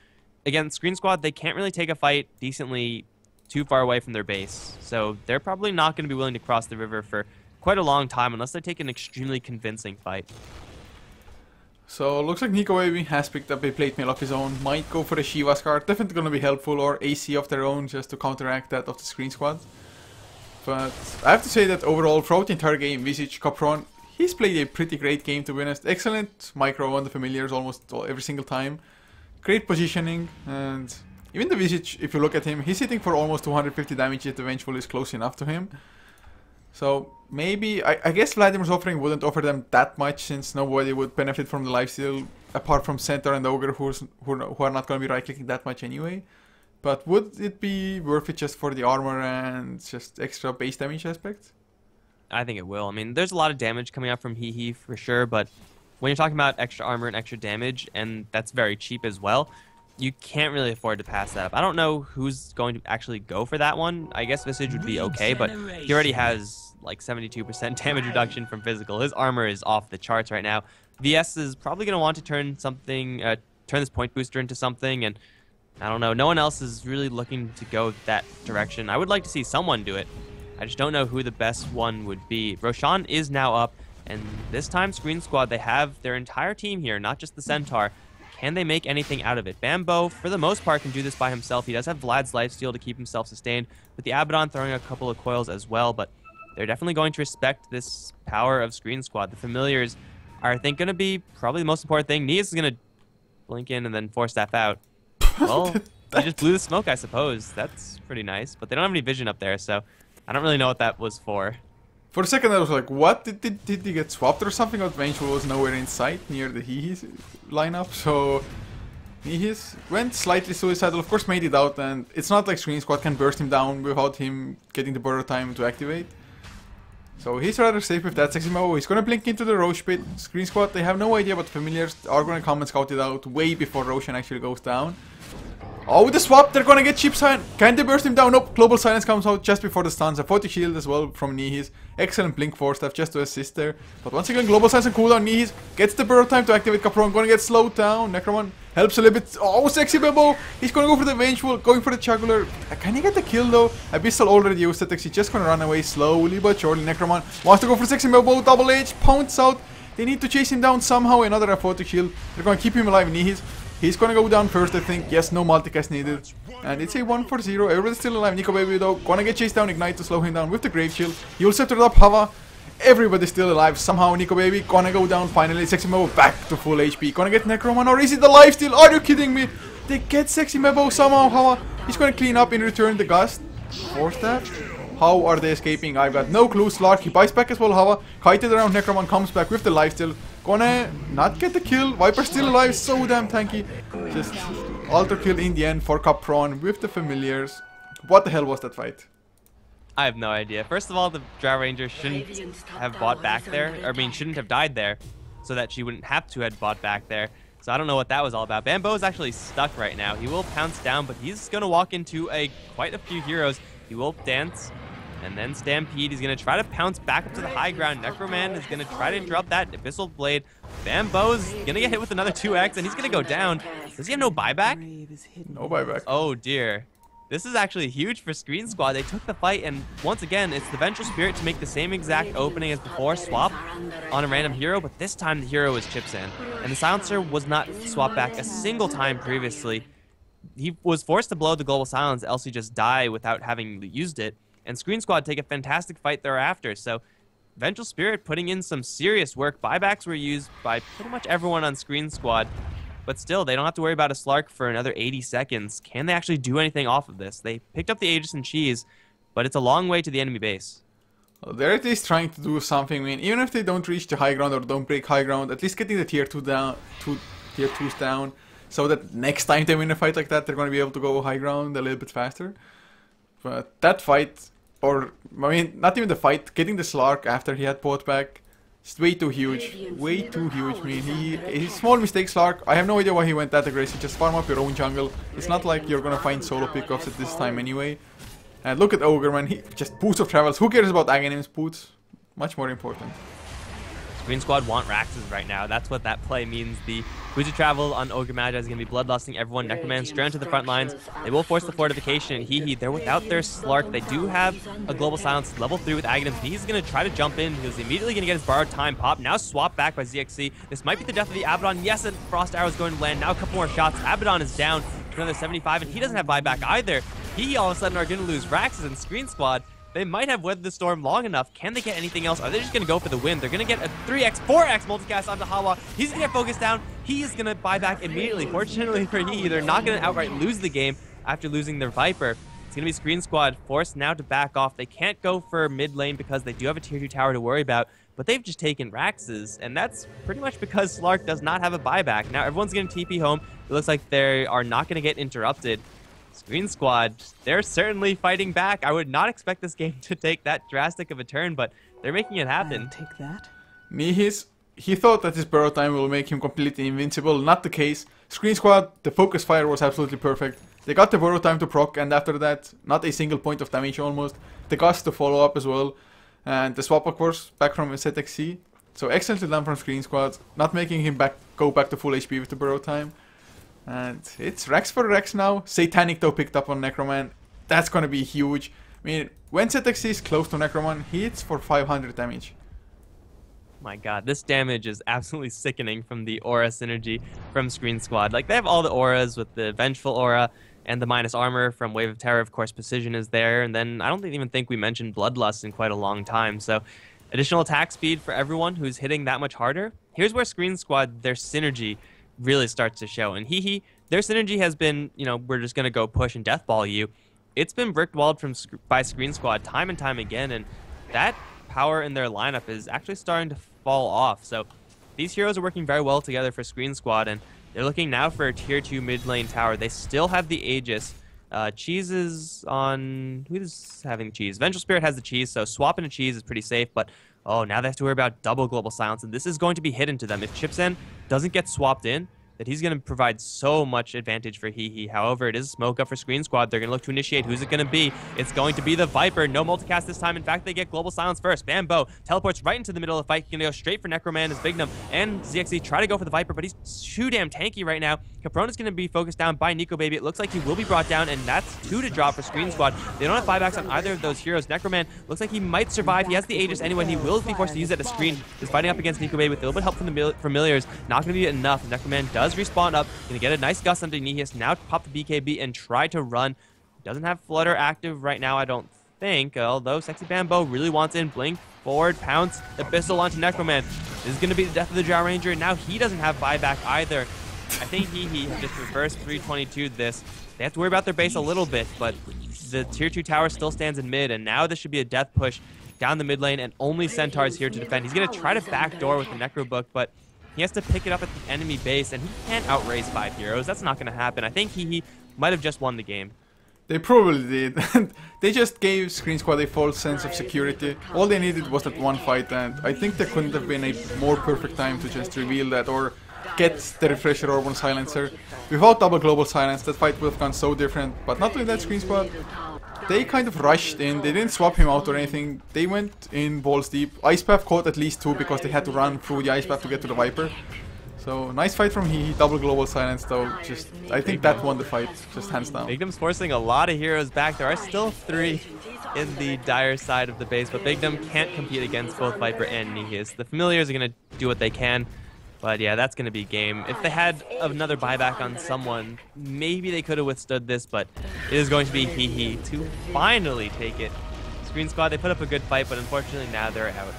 Again, Sqreen Squad, they can't really take a fight decently too far away from their base, so they're probably not going to be willing to cross the river for quite a long time unless they take an extremely convincing fight. So looks like Nico Baby has picked up a plate mail of his own. Might go for a Shiva's card. Definitely gonna be helpful, or AC of their own just to counteract that of the Sqreen squad. But I have to say that overall, throughout the entire game, Visage, Capron, he's played a pretty great game, to be honest. Excellent micro on the familiars almost every single time. Great positioning, and even the Visage, if you look at him, he's hitting for almost 250 damage, yet eventually is close enough to him. So maybe, I guess Vladimir's offering wouldn't offer them that much, since nobody would benefit from the lifesteal apart from Centaur and Ogre, who are not going to be right-clicking that much anyway. But would it be worth it just for the armor and just extra base damage aspect? I think it will. I mean, there's a lot of damage coming out from HEHE for sure, but when you're talking about extra armor and extra damage, and that's very cheap as well, you can't really afford to pass that up. I don't know who's going to actually go for that one. I guess Visage would be okay, but he already has like 72% damage reduction from physical. His armor is off the charts right now. VS is probably going to want to turn something, turn this point booster into something, and I don't know. No one else is really looking to go that direction. I would like to see someone do it. I just don't know who the best one would be. Roshan is now up, and this time Sqreen Squad, they have their entire team here, not just the Centaur. Can they make anything out of it? Bambo, for the most part, can do this by himself. He does have Vlad's lifesteal to keep himself sustained, with the Abaddon throwing a couple of coils as well, but they're definitely going to respect this power of Sqreen Squad. The familiars are, I think, going to be probably the most important thing. Nias is going to blink in and then force staff out. Well, he just blew the smoke, I suppose. That's pretty nice, but they don't have any vision up there, so I don't really know what that was for. For a second I was like, what? Did he get swapped or something? But eventually was nowhere in sight near the HEHE lineup, so HEHE went slightly suicidal, of course made it out, and it's not like Sqreen Squad can burst him down without him getting the border time to activate. So he's rather safe with that sexy Mo. He's gonna blink into the Roche pit. Sqreen Squad, they have no idea, but familiars are gonna come and scout it out way before Roshan actually goes down. Oh, with the swap, they're gonna get cheap sign. Can they burst him down? Nope. Global Silence comes out just before the stuns. A 40 shield as well from Nihis. Excellent blink force stuff just to assist there. But once again, Global Silence and cooldown. Nihis gets the burrow time to activate Capron. Gonna get slowed down. Necromon helps a little bit. Oh, sexy Bebo. He's gonna go for the Vengeful, going for the Jugular. Can he get the kill though? Abyssal already used it. He's just gonna run away slowly but surely. Necromon wants to go for sexy Bebo. Double H, pounce out. They need to chase him down somehow. Another Aphotic shield. They're gonna keep him alive. Nihis. He's gonna go down first, I think. Yes, no multicast needed. And it's a 1-4-0. Everybody's still alive. Nico Baby though, gonna get chased down. Ignite to slow him down with the Grave Shield. You'll set it up, Hava. Everybody's still alive. Somehow Nico Baby gonna go down finally. Sexy Mebo back to full HP. Gonna get Necroman, or is it the lifesteal? Are you kidding me? They get Sexy Mebo somehow, Hava. He's gonna clean up in return the Gust. Force that. How are they escaping? I've got no clue. Slark, he buys back as well, Hava. Kited around, Necroman comes back with the lifesteal. Gonna not get the kill. Viper still alive, so damn tanky. Just alter kill in the end for Capron with the familiars. What the hell was that fight? I have no idea. First of all, the Drow Ranger shouldn't have bought back there. I mean, shouldn't have died there, so that she wouldn't have to have bought back there. So I don't know what that was all about. Bambo is actually stuck right now. He will pounce down, but he's gonna walk into quite a few heroes. He will dance. And then Stampede, he's going to try to pounce back up to the high ground. Necroman is going to try to interrupt that Abyssal Blade. Bambo's going to get hit with another 2x, and he's going to go down. Does he have no buyback? No buyback. Oh, dear. This is actually huge for Sqreen Squad. They took the fight, and once again, it's the Vengeful Spirit to make the same exact opening as before, swap on a random hero, but this time the hero was chips in. And the Silencer was not swapped back a single time previously. He was forced to blow the Global Silence, else he just die without having used it. And Sqreen Squad take a fantastic fight thereafter. So Vengeful Spirit putting in some serious work. Buybacks were used by pretty much everyone on Sqreen Squad. But still, they don't have to worry about a Slark for another 80 seconds. Can they actually do anything off of this? They picked up the Aegis and Cheese, but it's a long way to the enemy base. Well, they're at least trying to do something. I mean, even if they don't reach the high ground or don't break high ground, at least getting the tier 2 down, tier 2s down, so that next time they win a fight like that, they're going to be able to go high ground a little bit faster. But that fight... Or, I mean, not even the fight, getting the Slark after he had bought back, it's way too huge. Way too huge. I mean, he's small mistake, Slark. I have no idea why he went that aggressive. Just farm up your own jungle. It's not like you're gonna find solo pickoffs at this time anyway. And look at Ogre, man. He just boots of travels. Who cares about Aghanim's boots? Much more important. Green Squad want Raxes right now. That's what that play means. The Boots of Travel on Ogre Magi is going to be bloodlusting everyone. Necroman straight into the front lines. They will force the fortification. And HEHE, they're without their Slark. They do have a Global Silence level 3 with Aghanims. He's going to try to jump in. He's immediately going to get his Borrowed Time pop. Now swapped back by ZXC. This might be the death of the Abaddon. Yes, and Frost Arrow is going to land. Now a couple more shots. Abaddon is down to another 75, and he doesn't have buyback either. HEHE all of a sudden are going to lose Raxes and Sqreen Squad. They might have weathered the storm long enough. Can they get anything else? Are they just going to go for the win? They're going to get a 3x, 4x multicast onto Hawa. He's going to get focused down. He is going to buy back immediately. Fortunately for HEHE, they're not going to outright lose the game after losing their Viper. It's going to be Sqreen Squad forced now to back off. They can't go for mid lane because they do have a tier 2 tower to worry about, but they've just taken Raxes, and that's pretty much because Slark does not have a buyback. Now everyone's going to TP home. It looks like they are not going to get interrupted. Sqreen Squad, they're certainly fighting back. I would not expect this game to take that drastic of a turn, but they're making it happen. I'll take that. He thought that his Borrowed Time will make him completely invincible. Not the case. Sqreen Squad, the focus fire was absolutely perfect. They got the Borrowed Time to proc, and after that, not a single point of damage almost. The Gust to follow up as well. And the swap, of course, back from ZXC. So excellently done from Sqreen Squad, not making him go back to full HP with the Borrowed Time. And it's Rex for Rex now. Satanic though picked up on Necroman. That's gonna be huge. I mean, when ZXC is close to Necroman, he hits for 500 damage. My god, this damage is absolutely sickening from the aura synergy from Sqreen Squad. Like, they have all the auras with the Vengeful aura and the minus armor from Wave of Terror. Of course, Precision is there. And then I don't even think we mentioned Bloodlust in quite a long time. So additional attack speed for everyone who's hitting that much harder. Here's where Sqreen Squad, their synergy really starts to show. And HEHE, their synergy has been, you know, we're just going to go push and deathball you. It's been brick-walled by Sqreen Squad time and time again, and that power in their lineup is actually starting to fall off. So these heroes are working very well together for Sqreen Squad, and they're looking now for a tier 2 mid lane tower. They still have the Aegis. Cheese is on... Who's having Cheese? Vengeful Spirit has the Cheese, so swapping a Cheese is pretty safe, but oh, now they have to worry about double Global Silence, and this is going to be hidden to them. If Chipsen doesn't get swapped in, that he's going to provide so much advantage for HEHE. However, it is a smoke up for Sqreen Squad. They're going to look to initiate. Who's it going to be? It's going to be the Viper. No multicast this time. In fact, they get Global Silence first. Bambo teleports right into the middle of the fight. He's going to go straight for Necroman as Bignum and ZXC try to go for the Viper, but he's too damn tanky right now. Caprona's going to be focused down by Nico Baby. It looks like he will be brought down, and that's 2 to drop for Sqreen Squad. They don't have buybacks on either of those heroes. Necroman looks like he might survive. He has the Aegis anyway. He will be forced to use it as screen. He's fighting up against Nico Baby with a little bit of help from the Familiars. Not going to be enough. Necroman does respawn up. Gonna get a nice gust onto Nihis. Now pop the BKB and try to run. Doesn't have Flutter active right now, I don't think. Although Sexy Bambo really wants in. Blink, forward, pounce, the pistol onto Necroman. This is gonna be the death of the Drow Ranger. Now he doesn't have buyback either. I think HEHE just reversed 322 this. They have to worry about their base a little bit, but the tier 2 tower still stands in mid, and now this should be a death push down the mid lane, and only Centaur's here to defend. He's gonna try to backdoor with the Necro Book, but he has to pick it up at the enemy base, and he can't outrace 5 heroes. That's not going to happen. I think HEHE might have just won the game. They probably did. They just gave Sqreen Squad a false sense of security. All they needed was that one fight, and I think there couldn't have been a more perfect time to just reveal that or get the Refresher Orb on Silencer. Without double Global Silence, that fight would have gone so different. But not only that, Sqreen Squad, they kind of rushed in. They didn't swap him out or anything. They went in balls deep. Ice Path caught at least 2 because they had to run through the Ice Path to get to the Viper. So nice fight from HEHE. Double Global Silence though. Just I think that won the fight, just hands down. Bignum's forcing a lot of heroes back. There are still 3 in the dire side of the base, but Bignum can't compete against both Viper and Nihis. The Familiars are going to do what they can. But yeah, that's going to be game. If they had another buyback on someone, maybe they could have withstood this, but it is going to be HEHE to finally take it. Sqreen Squad, they put up a good fight, but unfortunately now they're out.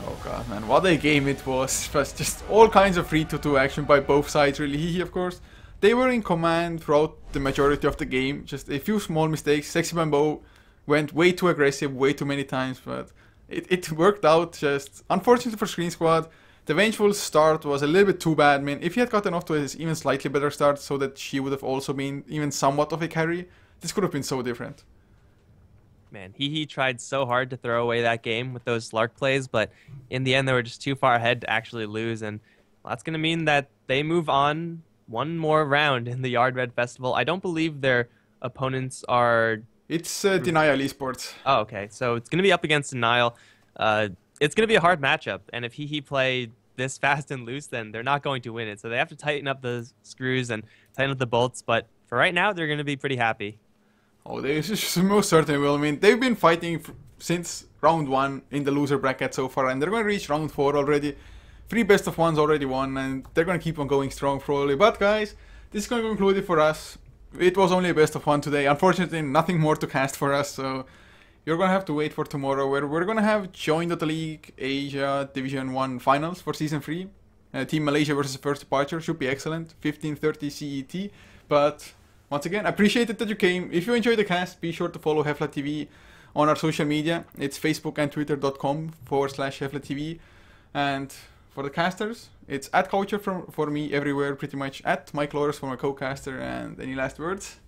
Oh god, man, what a game it was. It was just all kinds of 3-2 action by both sides, really. HEHE, of course, they were in command throughout the majority of the game. Just a few small mistakes. Sexy Bambo went way too aggressive, way too many times, but it worked out. Just unfortunately for Sqreen Squad, the Vengeful start was a little bit too bad. I mean, if he had gotten off to an even slightly better start so that she would have also been even somewhat of a carry, this could have been so different. Man, HEHE tried so hard to throw away that game with those Slark plays, but in the end they were just too far ahead to actually lose, and that's going to mean that they move on one more round in the Yard Red Festival. I don't believe their opponents are... It's Denial Esports. Oh, okay. So it's going to be up against Denial. it's going to be a hard matchup. And if HEHE play this fast and loose, then they're not going to win it. So they have to tighten up the screws and tighten up the bolts. But for right now, they're going to be pretty happy. Oh, they most certainly will. I mean, they've been fighting since round 1 in the loser bracket so far, and they're going to reach round 4 already. 3 best of ones already won, and they're going to keep on going strong probably. But guys, this is going to conclude it for us. It was only a best of 1 today. Unfortunately, nothing more to cast for us, so you're going to have to wait for tomorrow, where we're going to have Join Dota League Asia Division 1 finals for Season 3. Team Malaysia versus First Departure should be excellent. 15:30 CET. But once again, I appreciate it that you came. If you enjoyed the cast, be sure to follow HeflaTV on our social media. It's Facebook and Twitter.com/HeflaTV. And for the casters, it's @Culture for me everywhere, pretty much. @MikeLawrence for my co-caster. And any last words?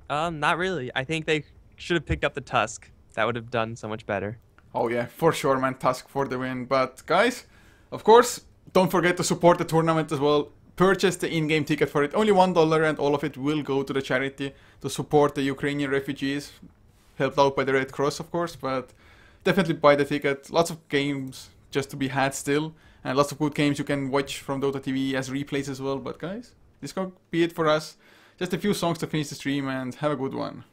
Not really. I think they should have picked up the Tusk. That would have done so much better. Oh yeah, for sure, man. Tusk for the win. But guys, of course, don't forget to support the tournament as well. Purchase the in-game ticket for it. Only $1, and all of it will go to the charity to support the Ukrainian refugees, helped out by the Red Cross, of course. But definitely buy the ticket. Lots of games just to be had still, and lots of good games you can watch from Dota TV as replays as well. But guys, this is going to be it for us. Just a few songs to finish the stream, and have a good one.